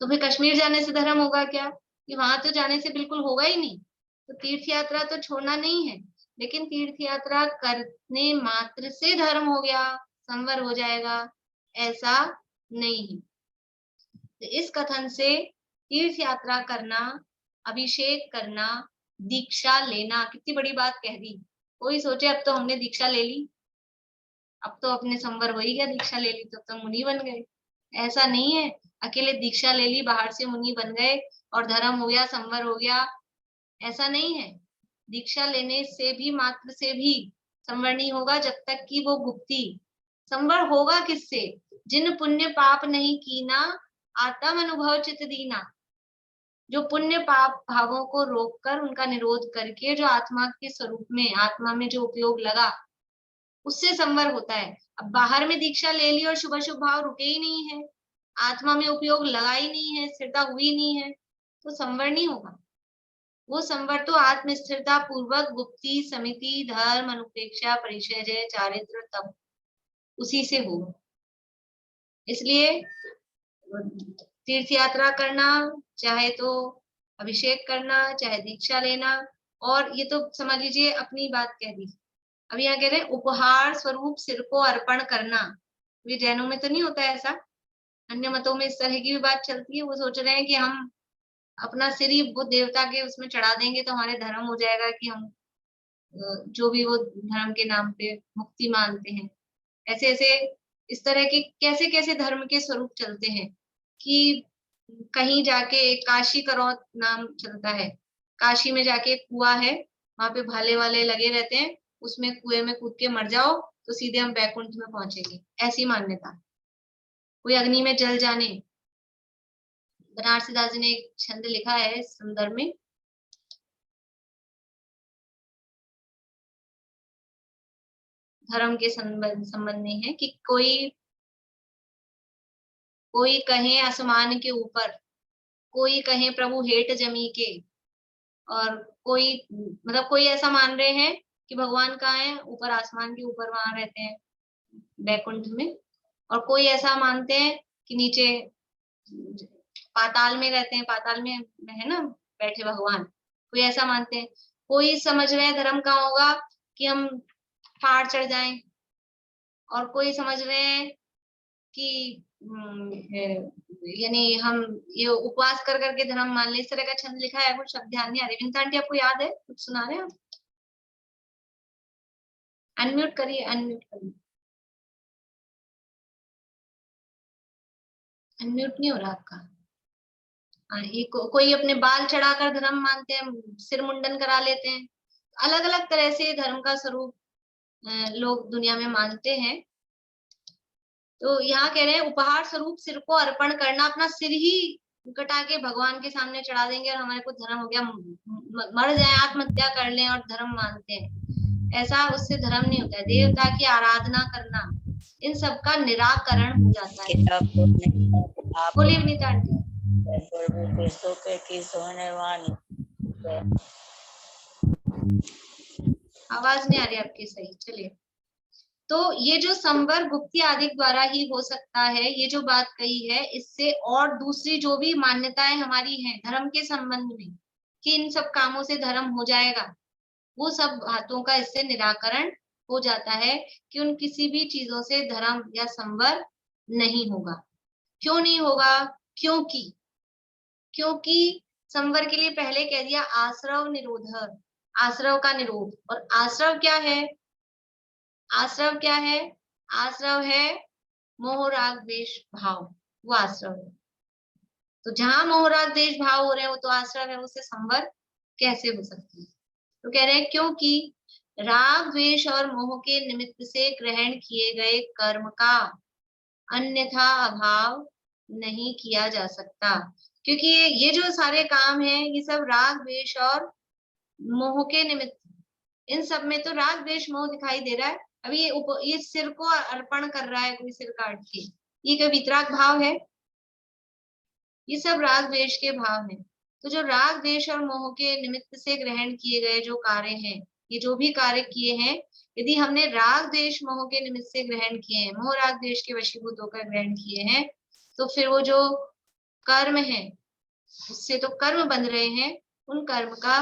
तो फिर कश्मीर जाने से धर्म होगा क्या? कि वहां तो जाने से बिल्कुल होगा ही नहीं। तो तीर्थ यात्रा तो छोड़ना नहीं है, लेकिन तीर्थ यात्रा करने मात्र से धर्म हो गया, संवर हो जाएगा, ऐसा नहीं है। तो इस कथन से तीर्थ यात्रा करना, अभिषेक करना, दीक्षा लेना, कितनी बड़ी बात कह दी। कोई सोचे अब तो हमने दीक्षा ले ली, अब तो अपने संवर हो ही गया, दीक्षा ले ली तो मुनि बन गए। ऐसा नहीं है, अकेले दीक्षा ले ली, बाहर से मुनि बन गए और धर्म हो गया, संवर हो गया, ऐसा नहीं है। दीक्षा लेने से भी, मात्र से भी संवर नहीं होगा जब तक कि वो गुप्ती। संवर होगा किससे? जिन पुण्य पाप नहीं कीना, आत्म अनुभव चित दीना। जो पुण्य पाप भावों को रोककर, उनका निरोध करके, जो आत्मा के स्वरूप में, आत्मा में जो उपयोग लगा, उससे संवर होता है। अब बाहर में दीक्षा ले ली और शुभ शुभ भाव रुके ही नहीं है, आत्मा में उपयोग लगा ही नहीं है, स्थिरता हुई नहीं है, तो संवर नहीं होगा। वो संवर तो आत्मस्थिरता पूर्वक गुप्ती समिति धर्म अनुप्रेक्षा परिचय चारित्र तप उसी से हो। इसलिए तीर्थ यात्रा करना, चाहे तो अभिषेक करना, चाहे दीक्षा लेना, और ये तो समझ लीजिए अपनी बात कह दी। अब यहाँ कह रहे हैं उपहार स्वरूप सिर को अर्पण करना। ये जैनों में तो नहीं होता ऐसा, अन्य मतों में इस तरह की भी बात चलती है। वो सोच रहे हैं कि हम अपना सिर ही वो देवता के उसमें चढ़ा देंगे तो हमारे धर्म हो जाएगा, कि हम जो भी वो धर्म के नाम पे मुक्ति मानते हैं। ऐसे ऐसे इस तरह के कैसे कैसे धर्म के स्वरूप चलते हैं कि कहीं जाके काशी करौत नाम चलता है, काशी में जाके एक कुआं है, वहां पे भाले वाले लगे रहते हैं, उसमें कुएं में कूद के मर जाओ तो सीधे हम बैकुंठ में पहुंचेंगे, ऐसी मान्यता। कोई अग्नि में जल जाने। बनारसी दास जी ने एक छंद लिखा है इस संदर्भ में, धर्म के संबंध में है कि कोई कहे आसमान के ऊपर, कोई कहे प्रभु हेठ जमी के, और कोई मतलब कोई ऐसा मान रहे हैं कि भगवान कहाँ है, ऊपर आसमान के ऊपर वहां रहते हैं बैकुंठ में, और कोई ऐसा मानते हैं कि नीचे पाताल में रहते हैं, पाताल में है ना बैठे भगवान, कोई ऐसा मानते हैं। कोई समझ रहे हैं धर्म का होगा कि हम पहाड़ चढ़ जाएं, और कोई समझ रहे हैं कि यानी हम ये उपवास कर करके धर्म मान ले, इस तरह का छंद लिखा है, कुछ शब्द ध्यान नहीं आ रहे। विनीता आंटी आपको याद है, कुछ सुना रहे हैं आप? अनम्यूट करिए, अनम्यूट करिए, अनम्यूट नहीं हो रहा आपका। ये कोई अपने बाल चढ़ाकर धर्म मानते हैं, सिर मुंडन करा लेते हैं, अलग अलग तरह से धर्म का स्वरूप लोग दुनिया में मानते हैं। तो यहाँ कह रहे हैं उपहार स्वरूप सिर को अर्पण करना, अपना सिर ही कटा के भगवान के सामने चढ़ा देंगे और हमारे को धर्म हो गया, मर जाए आत्महत्या कर लें और धर्म मानते हैं, ऐसा उससे धर्म नहीं होता है। देवता की आराधना करना, इन सब का निराकरण हो जाता है। बोलिए विनीता आंटी। आवाज नहीं आ रही आपकी सही, चलिए। तो ये जो संवर गुप्ती आदि द्वारा ही हो सकता है, ये जो बात कही है, इससे और दूसरी जो भी मान्यताएं हमारी हैं धर्म के संबंध में कि इन सब कामों से धर्म हो जाएगा, वो सब बातों का इससे निराकरण हो जाता है कि उन किसी भी चीजों से धर्म या संवर नहीं होगा। क्यों नहीं होगा? क्योंकि संवर के लिए पहले कह दिया आश्रव निरोध, आश्रव का निरोध। और आश्रव क्या है? आश्रव क्या है? आश्रव है मोह राग द्वेष भाव, वो आश्रव है। तो जहां मोह राग द्वेष भाव हो रहे हैं वो तो आश्रव है, उससे संवर कैसे हो सकती है? तो कह रहे हैं क्योंकि राग द्वेष और मोह के निमित्त से ग्रहण किए गए कर्म का अन्यथा अभाव नहीं किया जा सकता। क्योंकि ये जो सारे काम हैं ये सब राग द्वेष और मोह के निमित्त, इन सब में तो राग द्वेष मोह दिखाई दे रहा है। अभी ये सिर को अर्पण कर रहा है कोई सिर काट के, ये कोई वितराग भाव है? ये सब राग द्वेष के भाव हैं। तो जो राग द्वेष और मोह के निमित्त से ग्रहण किए गए जो कार्य हैं, ये जो भी कार्य किए हैं, यदि हमने राग द्वेष मोह के निमित्त से ग्रहण किए हैं, मोह राग द्वेष के वशीभूत होकर ग्रहण किए हैं, तो फिर वो जो कर्म है उससे तो कर्म बन रहे हैं, उन कर्म का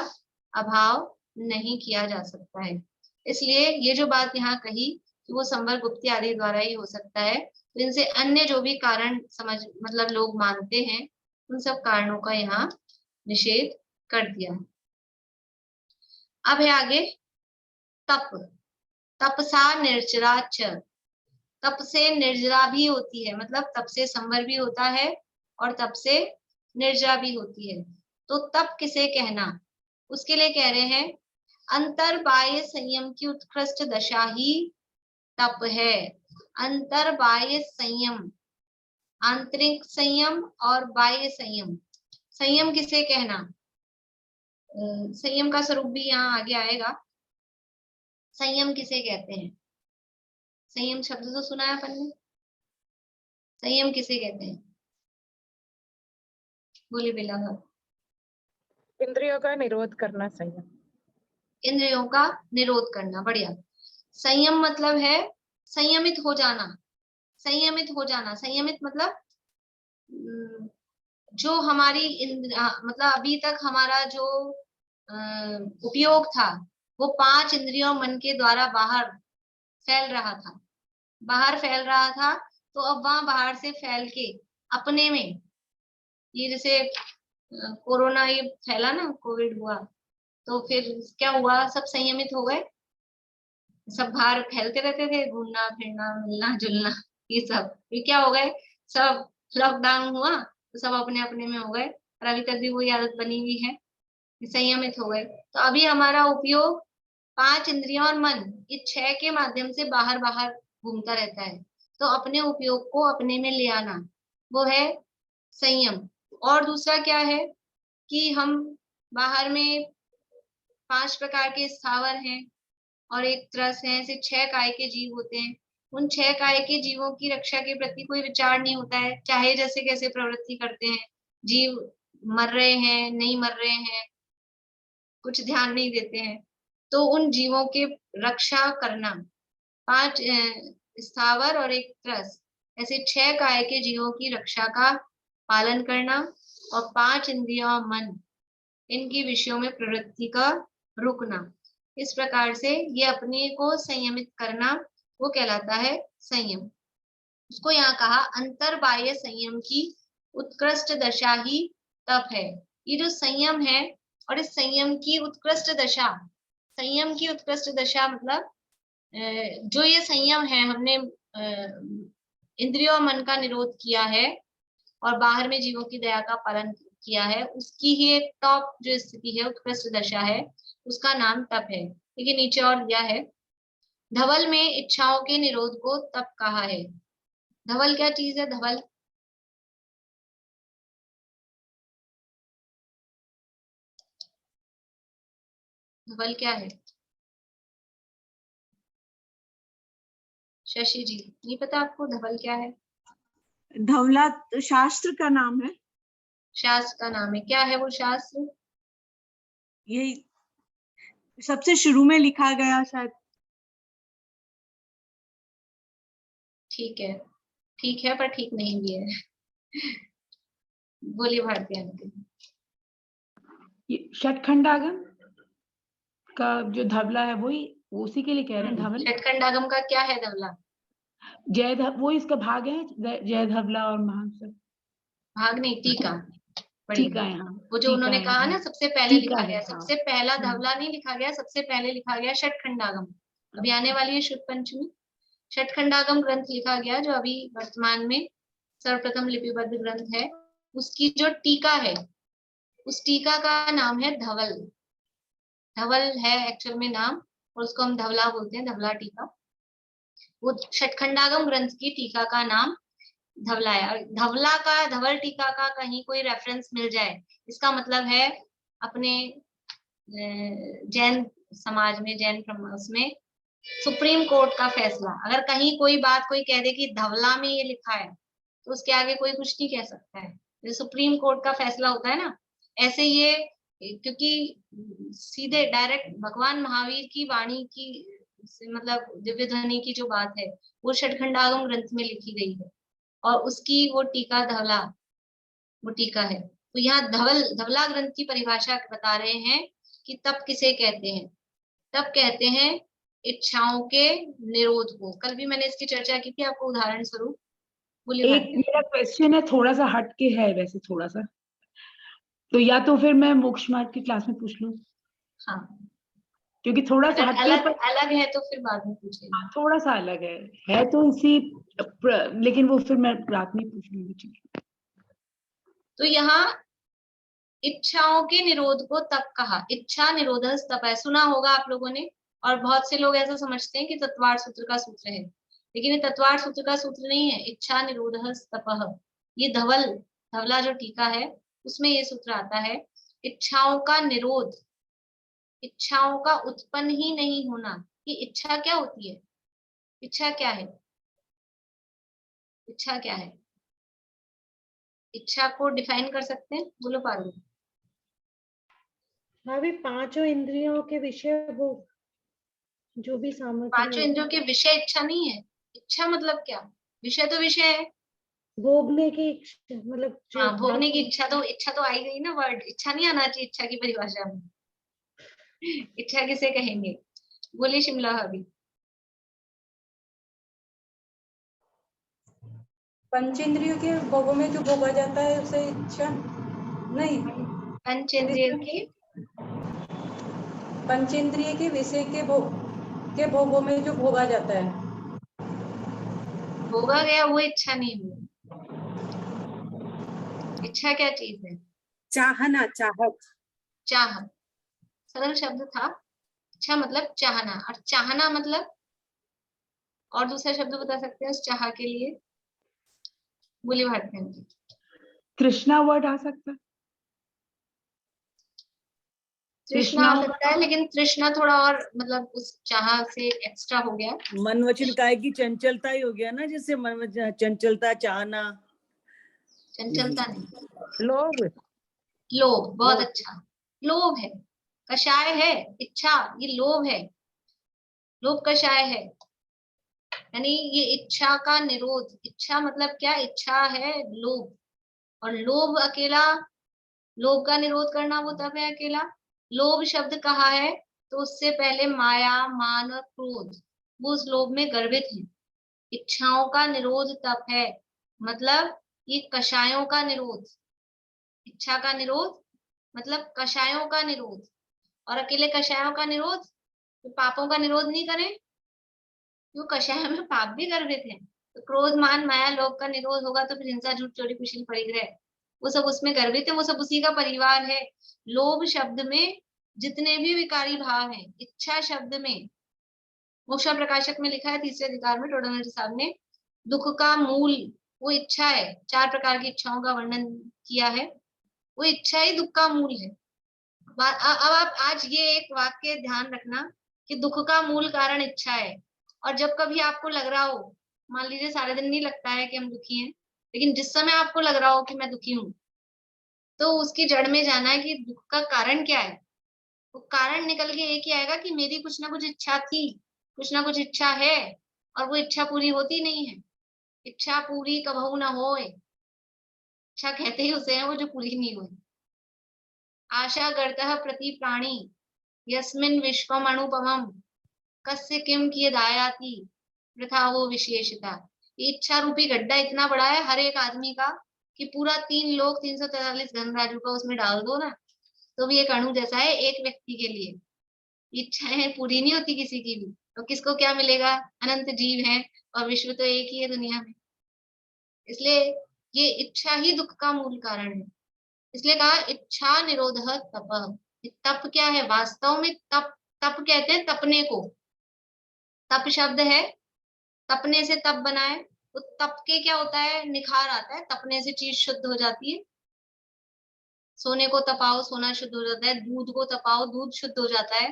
अभाव नहीं किया जा सकता है। इसलिए ये जो बात यहाँ कही कि वो संवर गुप्ती आदि द्वारा ही हो सकता है, तो इनसे अन्य जो भी कारण समझ मतलब लोग मानते हैं, उन सब कारणों का यहाँ निषेध कर दिया है। अब है आगे तप। तपसा निर्जरा च, तप से निर्जरा भी होती है, मतलब तप से संवर भी होता है और तप से निर्जरा भी होती है। तो तप किसे कहना, उसके लिए कह रहे हैं अंतर बाह्य संयम की उत्कृष्ट दशा ही तप है। अंतर बाह्य संयम, आंतरिक संयम और बाह्य संयम। संयम किसे कहना, संयम का स्वरूप भी यहाँ आगे आएगा। संयम किसे कहते हैं? संयम शब्द तो सुना है अपन ने, संयम किसे कहते हैं? बोलिए बिलावल। इंद्रियों का निरोध करना संयम। इंद्रियों का निरोध करना, बढ़िया। संयम मतलब है संयमित हो जाना, संयमित हो जाना। संयमित मतलब जो हमारी मतलब अभी तक हमारा जो उपयोग था वो 5 इंद्रियों मन के द्वारा बाहर फैल रहा था, बाहर फैल रहा था। तो अब वहां बाहर से फैल के अपने में, ये जैसे कोरोना ये फैला ना, कोविड हुआ, तो फिर क्या हुआ, सब संयमित हो गए, सब बाहर फैलते रहते थे, घूमना फिरना मिलना जुलना ये सब, ये क्या हो गए, सब लॉकडाउन हुआ तो सब अपने अपने में हो गए, और अभी तक भी वही आदत बनी हुई है, संयमित हो गए। तो अभी हमारा उपयोग 5 इंद्रियों और मन, ये 6 के माध्यम से बाहर बाहर घूमता रहता है। तो अपने उपयोग को अपने में ले आना, वो है संयम। और दूसरा क्या है कि हम बाहर में 5 प्रकार के स्थावर हैं और एक त्रस है, ऐसे 6 काय के जीव होते हैं। उन 6 काय के जीवों की रक्षा के प्रति कोई विचार नहीं होता है, चाहे जैसे कैसे प्रवृत्ति करते हैं, जीव मर रहे हैं नहीं मर रहे हैं कुछ ध्यान नहीं देते हैं। तो उन जीवों के रक्षा करना, 5 स्थावर और एक त्रस, ऐसे 6 काय के जीवों की रक्षा का पालन करना, और 5 इंद्रियों मन, इनकी विषयों में प्रवृत्ति का रुकना। इस प्रकार से ये अपने को संयमित करना, वो कहलाता है संयम। उसको यहाँ कहा अंतर बाह्य संयम की उत्कृष्ट दशा ही तप है। ये जो संयम है, और इस संयम की उत्कृष्ट दशा, संयम की उत्कृष्ट दशा मतलब जो ये संयम है, हमने इंद्रियों मन का निरोध किया है और बाहर में जीवों की दया का पालन किया है, उसकी ही एक टॉप जो स्थिति है, उत्कृष्ट दशा है, उसका नाम तप है। देखिए नीचे और दिया है, धवल में इच्छाओं के निरोध को तप कहा है। धवल क्या चीज है? धवल धवल क्या है? शशि जी, नहीं पता आपको धवल क्या है? धवला शास्त्र का नाम है। शास्त्र का नाम है, क्या है वो शास्त्र? यही सबसे शुरू में लिखा गया शायद। ठीक है पर ठीक नहीं भी है। बोलिए भारती आंटी। षटखंडागम का जो धवला है वही, उसी के लिए कह रहे हैं धवल। षटखंडागम का क्या है धवला? वो इसका भाग है, जय धवला और महान। भाग नहीं, टीका। ठीक है, हाँ वो जो उन्होंने कहा ना, सबसे पहले लिखा गया, सबसे पहला धवला नहीं लिखा गया, सबसे पहले लिखा गया षटखंडागम। अभी आने वाली है शुद्ध पंचमी, षटखंडागम ग्रंथ लिखा गया, जो अभी वर्तमान में सर्वप्रथम लिपिबद्ध ग्रंथ है। उसकी जो टीका है, उस टीका का नाम है धवल। धवल है एक्चुअल में नाम, और उसको हम धवला बोलते हैं, धवला टीका। वो षटखंडागम ग्रंथ की टीका का नाम धवला है। धवला का, धवल टीका का कहीं कोई रेफरेंस मिल जाए, इसका मतलब है अपने जैन समाज में, जैन उसमें सुप्रीम कोर्ट का फैसला, अगर कहीं कोई बात कोई कह दे कि धवला में ये लिखा है, तो उसके आगे कोई कुछ नहीं कह सकता है। जो सुप्रीम कोर्ट का फैसला होता है ना, ऐसे ये, क्योंकि सीधे डायरेक्ट भगवान महावीर की वाणी की, मतलब दिव्य ध्वनि की जो बात है, वो षटखंडागम ग्रंथ में लिखी गई है, और उसकी वो टीका धवला, वो टीका है। तो यहाँ धवला ग्रंथ की परिभाषा बता रहे हैं कि तप किसे कहते हैं। तप कहते हैं इच्छाओं के निरोध को। कल भी मैंने इसकी चर्चा की थी आपको उदाहरण स्वरूप। एक मेरा क्वेश्चन है, थोड़ा सा हट के है वैसे, थोड़ा सा, तो या तो फिर मैं मोक्ष मार्ग की क्लास में पूछ लूं। हाँ, क्योंकि थोड़ा सा अलग है तो फिर बाद में पूछेंगे। हाँ, थोड़ा सा अलग है तो इसी, लेकिन वो फिर मैं रात में पूछ लूंगी। तो यहाँ इच्छाओं के निरोध को तप कहा। इच्छा निरोध तप है, सुना होगा आप लोगों ने, और बहुत से लोग ऐसा समझते हैं कि तत्वार सूत्र का सूत्र है, लेकिन ये तत्वार सूत्र का सूत्र नहीं है। इच्छा निरोध तपः, ये धवला जो टीका है उसमें ये सूत्र आता है। इच्छाओं का निरोध, इच्छाओं का उत्पन्न ही नहीं होना। कि इच्छा क्या होती है? इच्छा क्या है? इच्छा क्या है? इच्छा को डिफाइन कर सकते हैं? बोलो पारुल। भाभी पांचों इंद्रियों के विषय भोग, जो भी सामग्री पांचों इंद्रियों के विषय इच्छा नहीं है। इच्छा मतलब क्या? विषय तो विषय है। भोगने की इच्छा, मतलब जो हाँ, भोगने की इच्छा तो आई गई ना। वर्ड इच्छा नहीं आना चाहिए इच्छा की परिभाषा में। इच्छा किसे कहेंगे? बोलिए शिमला भाभी। पंचेंद्रियों के भोगों में जो भोगा जाता है उसे इच्छा नहीं। पंचेंद्रिय के पंचेंद्रिय के विषय के भोगों में जो भोगा जाता है। भोगा गया वो इच्छा नहीं हुई। इच्छा क्या चीज है? चाहना, चाहत। चाह, सरल शब्द था। इच्छा मतलब चाहना, और चाहना मतलब, और दूसरा शब्द बता सकते हैं उस चाह के लिए? बोली भारती जी। तृष्णा वर्ड आ सकता है। तृष्णा आ तृष्णा सकता है, लेकिन तृष्णा थोड़ा और मतलब उस चाह से एक्स्ट्रा हो गया। मन वचन काय की चंचलता ही हो गया ना, जैसे मन वचन चंचलता, चाहना। चंचलता नहीं, लोभ। लोभ। बहुत लोभ। अच्छा, लोभ है। कषाय है इच्छा, ये लोभ है। लोभ कषाय है, यानी ये इच्छा का निरोध। इच्छा मतलब क्या? इच्छा है लोभ, और लोभ अकेला, लोभ का निरोध करना वो तब है अकेला। लोभ शब्द कहा है तो उससे पहले माया, मान और क्रोध वो उस लोभ में गर्भित है। इच्छाओं का निरोध तप है, मतलब ये कषायों का निरोध। इच्छा का निरोध मतलब कषायों का निरोध। और अकेले कषायों का निरोध, तो पापों का निरोध नहीं करें? क्यों? कषाय में पाप भी गर्भित है। तो क्रोध, मान, माया, लोभ का निरोध होगा तो फिर हिंसा, झूठ, चोरी, कुशील, परिग्रह वो सब उसमें गर्भित है। वो सब उसी का परिवार है। लोभ शब्द में जितने भी विकारी भाव हैं, इच्छा शब्द में, मोक्षा प्रकाशक में लिखा है तीसरे अधिकार में टोडरमल साहब ने, दुख का मूल वो इच्छा है। 4 प्रकार की इच्छाओं का वर्णन किया है। वो इच्छा ही दुख का मूल है। अब आप आज ये एक वाक्य ध्यान रखना कि दुख का मूल कारण इच्छा है। और जब कभी आपको लग रहा हो, मान लीजिए सारे दिन नहीं लगता है कि हम दुखी हैं, लेकिन जिस समय आपको लग रहा हो कि मैं दुखी हूँ, तो उसकी जड़ में जाना है कि दुख का कारण क्या है। वो कारण निकल के एक ही आएगा कि मेरी कुछ ना कुछ इच्छा थी, कुछ ना कुछ इच्छा है, और वो इच्छा पूरी होती नहीं है। इच्छा पूरी कबहू ना होए, इच्छा कहते ही उसे है वो जो पूरी नहीं हुई। आशा गर्तः प्रति प्राणी यस्मिन् विश्वम अनुपमम कस्य किम कियदायाति वृथा वो विशेषता। ये इच्छा रूपी गड्ढा इतना बड़ा है हर एक आदमी का कि पूरा 3 लोग 343 धनराजू का उसमें डाल दो ना, तो भी एक अणु जैसा है एक व्यक्ति के लिए। इच्छाएं पूरी नहीं होती किसी की भी, तो किसको क्या मिलेगा? अनंत जीव हैं और विश्व तो एक ही है दुनिया में। इसलिए ये इच्छा ही दुख का मूल कारण है। इसलिए कहा इच्छा निरोध तप। तप क्या है वास्तव में? तप, तप कहते हैं तपने को। तप शब्द है, तपने से तप बना है। तो तप के क्या होता है? निखार आता है। तपने से चीज शुद्ध हो जाती है। सोने को तपाओ सोना शुद्ध हो जाता है, दूध को तपाओ दूध शुद्ध हो जाता है,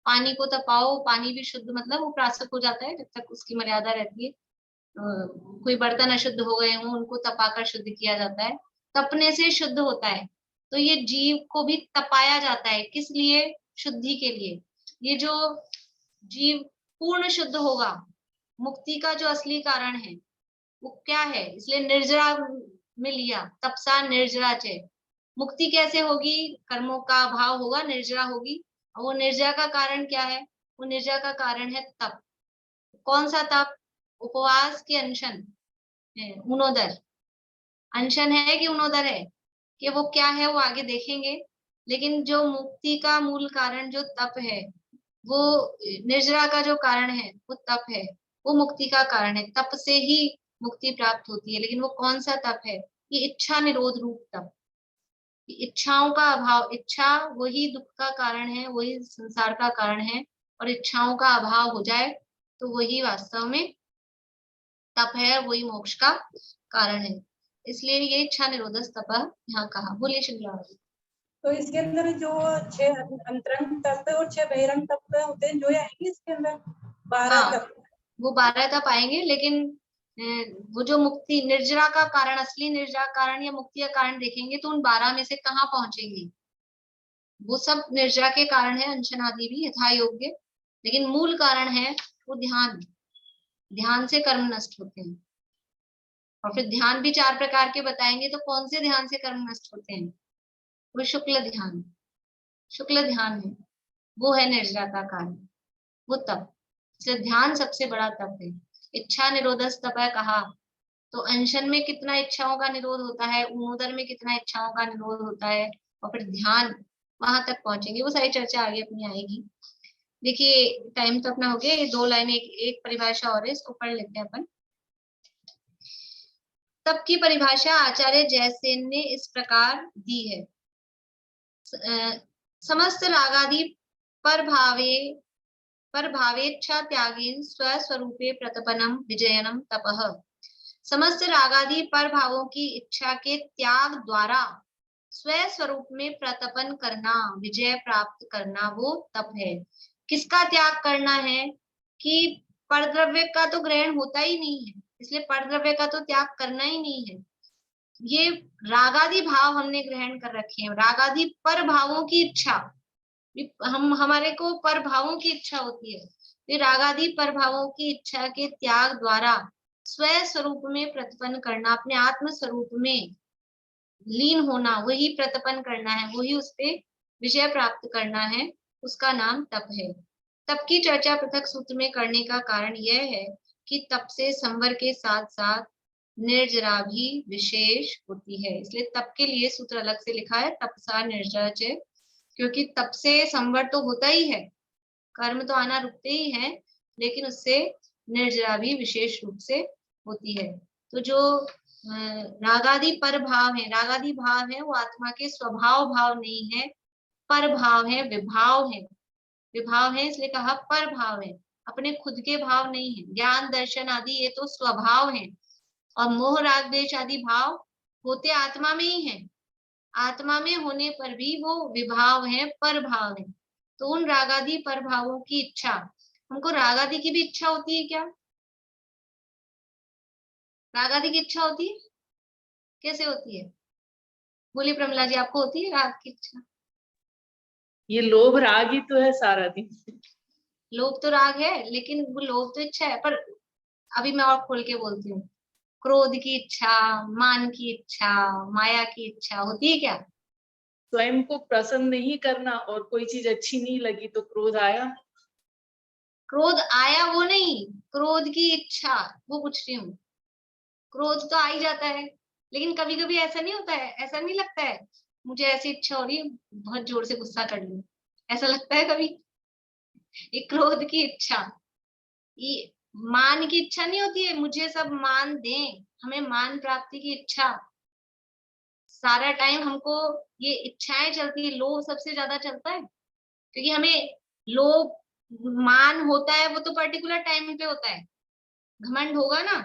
पानी को तपाओ पानी भी शुद्ध, मतलब वो प्रासक हो जाता है जब तक उसकी मर्यादा रहती है। कोई बर्तन अशुद्ध हो गए हों उनको तपाकर शुद्ध किया जाता है। तपने से शुद्ध होता है। तो ये जीव को भी तपाया जाता है, किस लिए? शुद्धि के लिए। ये जो जीव पूर्ण शुद्ध होगा, मुक्ति का जो असली कारण है वो क्या है? इसलिए निर्जरा में लिया, तपसा निर्जरा चे। मुक्ति कैसे होगी? कर्मों का अभाव होगा, निर्जरा होगी। और वो निर्जरा का कारण क्या है? वो निर्जरा का कारण है तप। कौन सा तप? उपवास के अनशन है, उनोदर। अनशन है कि उनोदर है, कि वो क्या है वो आगे देखेंगे। लेकिन जो मुक्ति का मूल कारण जो तप है, वो निर्जरा का जो कारण है वो तप है, वो मुक्ति का कारण है। तप से ही मुक्ति प्राप्त होती है। लेकिन वो कौन सा तप है? ये इच्छा निरोध रूप तप। इच्छाओं का अभाव, इच्छा वही दुख का कारण है, वही संसार का कारण है। और इच्छाओं का अभाव हो जाए तो वही वास्तव में तप है, वही मोक्ष का कारण है। इसलिए ये इच्छा निरोध तप यहाँ कहा। बोलिए शिमला। तो इसके अंदर जो 6 अंतरंग तत्व और 6 बहिरंग तत्व होते हैं जो ये आएंगे इसके अंदर 12 हाँ, तत्व। वो 12 तप आएंगे, लेकिन वो जो मुक्ति निर्जरा का कारण, असली निर्जरा कारण या मुक्ति का कारण देखेंगे तो उन 12 में से कहाँ पहुंचेंगे? वो सब निर्जरा के कारण है, अनशन आदि भी यथा योग्य, लेकिन मूल कारण है वो ध्यान। ध्यान से कर्म नष्ट होते हैं। और फिर ध्यान भी 4 प्रकार के बताएंगे, तो कौन से ध्यान से कर्म नष्ट होते हैं? वो शुक्ल ध्यान, शुक्ल ध्यान है, वो है निर्जरा का कारण, वो तप। इसलिए ध्यान सबसे बड़ा तप है। इच्छा निरोधस तप है कहा, तो अनशन में कितना इच्छाओं का निरोध होता है, ऊर्ध्वर में कितना इच्छाओं का निरोध होता है, और फिर ध्यान वहां तक पहुंचेंगे। वो सारी चर्चा आगे अपनी आएगी। देखिए टाइम तो अपना हो गया, ये 2 लाइन एक परिभाषा और है, इसको पढ़ लेते हैं अपन। तप की परिभाषा आचार्य जयसेन ने इस प्रकार दी है। समस्त रागादि पर भावेच्छा त्यागेन स्वस्वरूपे प्रतपनम विजयनम तपः। समस्त रागादि पर भावों की इच्छा के त्याग द्वारा स्व स्वरूप में प्रतपन करना, विजय प्राप्त करना, वो तप है। किसका त्याग करना है? कि परद्रव्य का तो ग्रहण होता ही नहीं है, इसलिए परद्रव्य का तो त्याग करना ही नहीं है। ये रागादि भाव हमने ग्रहण कर रखे हैं, रागादि पर भावों की इच्छा, हमारे को पर भावों की इच्छा होती है, ये रागादि पर भावों की इच्छा के त्याग द्वारा स्व स्वरूप में प्रतपन करना, अपने आत्म स्वरूप में लीन होना, वही प्रतपन करना है, वही उस पे विजय प्राप्त करना है, उसका नाम तप है। तप की चर्चा पृथक सूत्र में करने का कारण यह है कि तप से संवर के साथ साथ निर्जरा भी विशेष होती है, इसलिए तप के लिए सूत्र अलग से लिखा है, तपसा निर्जरा च, क्योंकि तप से संवर तो होता ही है, कर्म तो आना रुकते ही है, लेकिन उससे निर्जरा भी विशेष रूप से होती है। तो जो रागादि पर भाव है, रागादि भाव है, वो आत्मा के स्वभाव भाव नहीं है, पर भाव है, विभाव है, विभाव है, इसलिए कहा पर भाव है, अपने खुद के भाव नहीं है। ज्ञान दर्शन आदि ये तो स्वभाव है, और मोह राग द्वेष आदि भाव होते आत्मा में ही है, आत्मा में होने पर भी वो विभाव है, पर भाव है। तो उन रागादि पर भावों की इच्छा, हमको रागादि की भी इच्छा होती है क्या? रागादि की इच्छा होती है? कैसे होती है? बोलिए प्रमिला जी, आपको होती है राग की इच्छा? ये लोभ राग ही तो है सारा दिन। लोभ तो राग है, लेकिन वो लोभ तो इच्छा है। पर अभी मैं और खोल के बोलती हूँ, क्रोध की इच्छा, मान की इच्छा, माया की इच्छा होती है क्या? स्वयं को प्रसन्न नहीं करना, और कोई चीज अच्छी नहीं लगी तो क्रोध आया। क्रोध आया वो नहीं, क्रोध की इच्छा वो पूछ रही हूँ। क्रोध तो आ ही जाता है, लेकिन कभी कभी ऐसा नहीं होता है, ऐसा नहीं लगता है मुझे ऐसी इच्छा हो रही है बहुत जोर से गुस्सा कर लूं, ऐसा लगता है कभी? ये क्रोध की इच्छा, ये मान की इच्छा नहीं होती है, मुझे सब मान दें, हमें मान प्राप्ति की इच्छा। सारा टाइम हमको ये इच्छाएं चलती है, लोभ सबसे ज्यादा चलता है, क्योंकि हमें लोभ मान होता है, वो तो पर्टिकुलर टाइम पे होता है। घमंड होगा ना,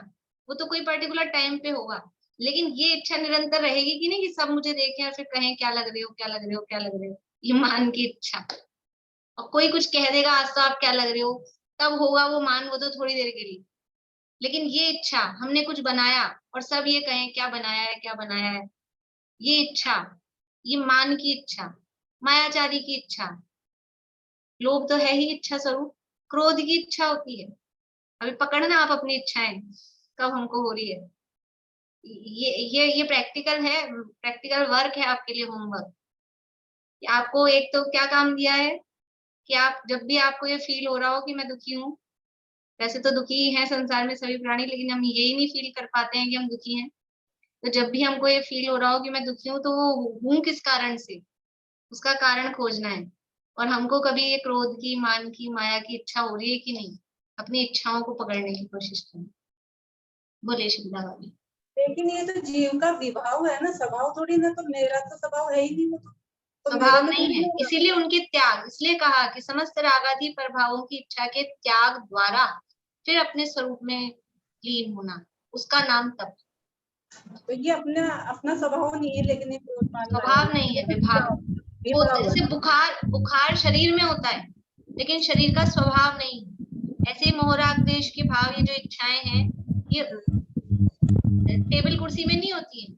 वो तो कोई पर्टिकुलर टाइम पे होगा, लेकिन ये इच्छा निरंतर रहेगी कि नहीं कि सब मुझे देखें और फिर कहें क्या लग रहे हो, क्या लग रहे हो, क्या लग रहे हो, ये मान की इच्छा। और कोई कुछ कह देगा आज तो आप क्या लग रहे हो, तब होगा वो मान, वो तो थोड़ी देर के लिए। लेकिन ये इच्छा, हमने कुछ बनाया और सब ये कहें क्या बनाया है, क्या बनाया है, ये इच्छा, ये मान की इच्छा, मायाचारी की इच्छा। लोभ तो है ही इच्छा स्वरूप, क्रोध की इच्छा होती है। अभी पकड़ना आप अपनी इच्छाएं कब हमको हो रही है। ये प्रैक्टिकल है, प्रैक्टिकल वर्क है आपके लिए, होमवर्क। आपको एक तो क्या काम दिया है कि आप जब भी आपको ये फील हो रहा हो कि मैं दुखी हूँ, वैसे तो दुखी है संसार में सभी प्राणी, लेकिन हम यही नहीं फील कर पाते हैं कि हम दुखी हैं। तो जब भी हमको ये फील हो रहा हो कि मैं दुखी हूँ, तो वो हूँ किस कारण से, उसका कारण खोजना है। और हमको कभी ये क्रोध की, मान की, माया की इच्छा हो रही है कि नहीं, अपनी इच्छाओं को पकड़ने की कोशिश करें। बोले शिवदा वाली। लेकिन ये तो जीव का विभाव है ना, स्वभाव थोड़ी ना, तो मेरा तो स्वभाव है ही नहीं, वो तो स्वभाव नहीं है, इसीलिए उनके त्याग, इसलिए कहा कि समस्त रागादि प्रभावों की इच्छा के त्याग द्वारा फिर अपने स्वरूप में लीन होना, उसका नाम तप। तो ये अपना स्वभाव नहीं है, लेकिन ये स्वभाव नहीं है, विभाग। वो जैसे बुखार शरीर में होता है, लेकिन शरीर का स्वभाव नहीं है। ऐसे मोह राग द्वेष के भाव, ये जो इच्छाएं हैं, ये टेबल कुर्सी में नहीं होती है,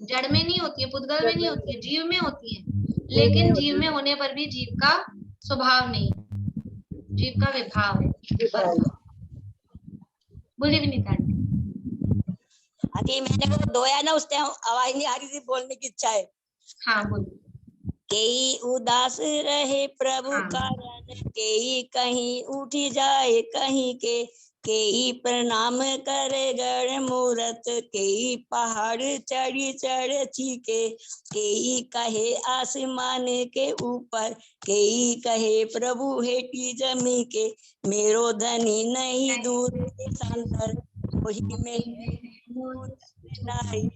जड़ में नहीं होती है, पुद्गल में नहीं होती है, जीव में होती है। लेकिन जीव में होने पर भी जीव का स्वभाव नहीं, जीव का विभाव है। बोलिए विनीता आंटी। अभी मैंने वो धोया ना, उस टाइम आवाज नहीं आ रही थी, बोलने की इच्छा है। हाँ बोलिए। केई उदास रहे प्रभु हाँ। कारण, केई कहीं उठी जाए कहीं के, केई प्रणाम करे गण मूरत, केई पहाड़ चढ़ी चढ़ चीके, केई कहे आसमान के ऊपर, केई कहे प्रभु हेटी जमी के, मेरो धनी नहीं दूर संतर, वही में नारी।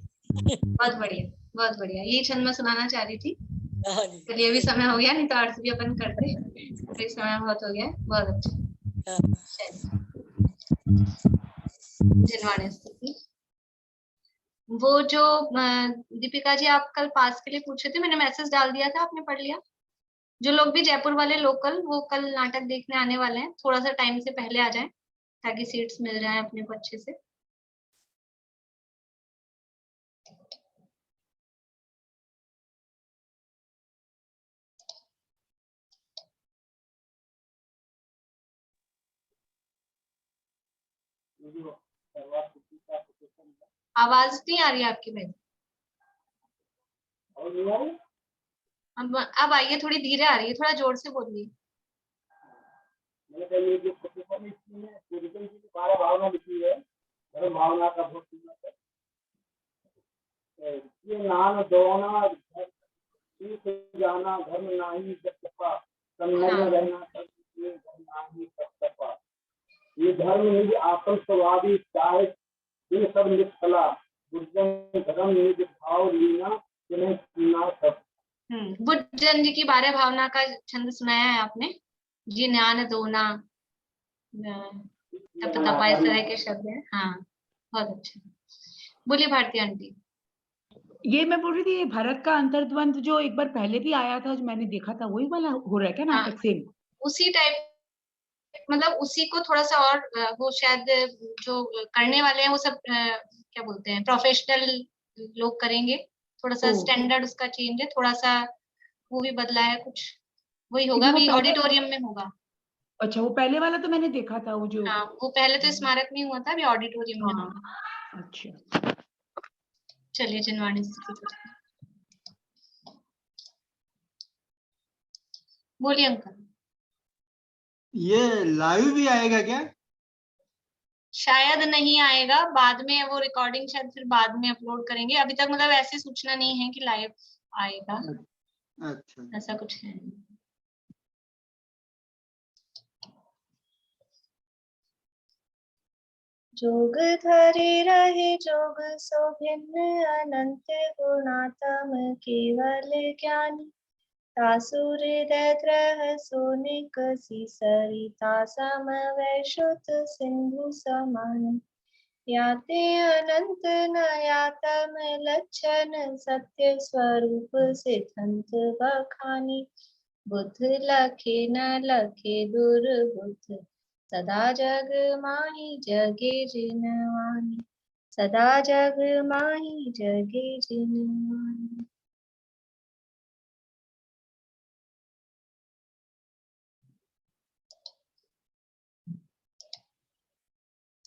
बहुत बढ़िया, बहुत बढ़िया। यही छंद मैं सुनाना चाह रही थी। चलिए अभी समय हो गया, नहीं तो अर्थ भी अपन करते, तो समय बहुत हो गया। बहुत अच्छा। जिनवाणी स्तुति। वो जो दीपिका जी आप कल पास के लिए पूछे थे, मैंने मैसेज डाल दिया था, आपने पढ़ लिया? जो लोग भी जयपुर वाले लोकल, वो कल नाटक देखने आने वाले हैं, थोड़ा सा टाइम से पहले आ जाएं ताकि सीट्स मिल जाएं अपने को अच्छे से। आवाज नहीं आ रही है आपकी बहन? अब आइए, थोड़ी धीरे आ रही है, थोड़ा जोर से बोलिए। भावना लिखी है, धर्म भावना का बहुत ये नाम दोना जाना धर्म नाही सत्पा, संलग्न रहना ये धर्म नाही सत्पा, ये धर्म निज आत्मस्वादी चाहे ये सब निष्फला, बुद्धन धर्म निज भाव लीना जिन्हें सुना सब। बुद्धजन जी की 12 भावना का छंद सुनाया है आपने जी। ज्ञान दोना तप तपा, इस तरह के शब्द हैं। हाँ बहुत अच्छा। बोलिए भारती आंटी। ये मैं बोल रही थी, भारत का अंतर्द्वंद जो एक बार पहले भी आया था, जो मैंने देखा था, वही वाला हो रहा है क्या नाटक? सेम उसी टाइप, मतलब उसी को थोड़ा सा और वो शायद जो करने वाले हैं वो सब क्या बोलते हैं, प्रोफेशनल लोग करेंगे। थोड़ा सा स्टैंडर्ड उसका चेंज है, थोड़ा सा वो भी बदला है कुछ, वही होगा, अभी ऑडिटोरियम में होगा। अच्छा, वो पहले वाला तो मैंने देखा था, वो जो हाँ, वो पहले तो स्मारक में हुआ था, अभी ऑडिटोरियम में होगा। अच्छा चलिए जिनवाणी स्तुति बोलिए अंकल। ये लाइव भी आएगा क्या? शायद नहीं आएगा, बाद में वो रिकॉर्डिंग शायद फिर बाद में अपलोड करेंगे। अभी तक मतलब ऐसी सूचना नहीं है कि लाइव आएगा। अच्छा, ऐसा कुछ है नहीं। जोग धरे रहे जोग सो भिन्न, अनंत गुणात्म केवल ज्ञानी, तासुर दैत्रह सोनिक सरिता सम वैश्रुत सिंधु समान, याते अनंत न यातम लक्षण, सत्य स्वरूप सिद्धांत बखानी, बुद्ध लखे न लखे दुर्बुद्ध, सदा जग माही जगे जिनवानी, सदा जग माही जगे जिनवानी।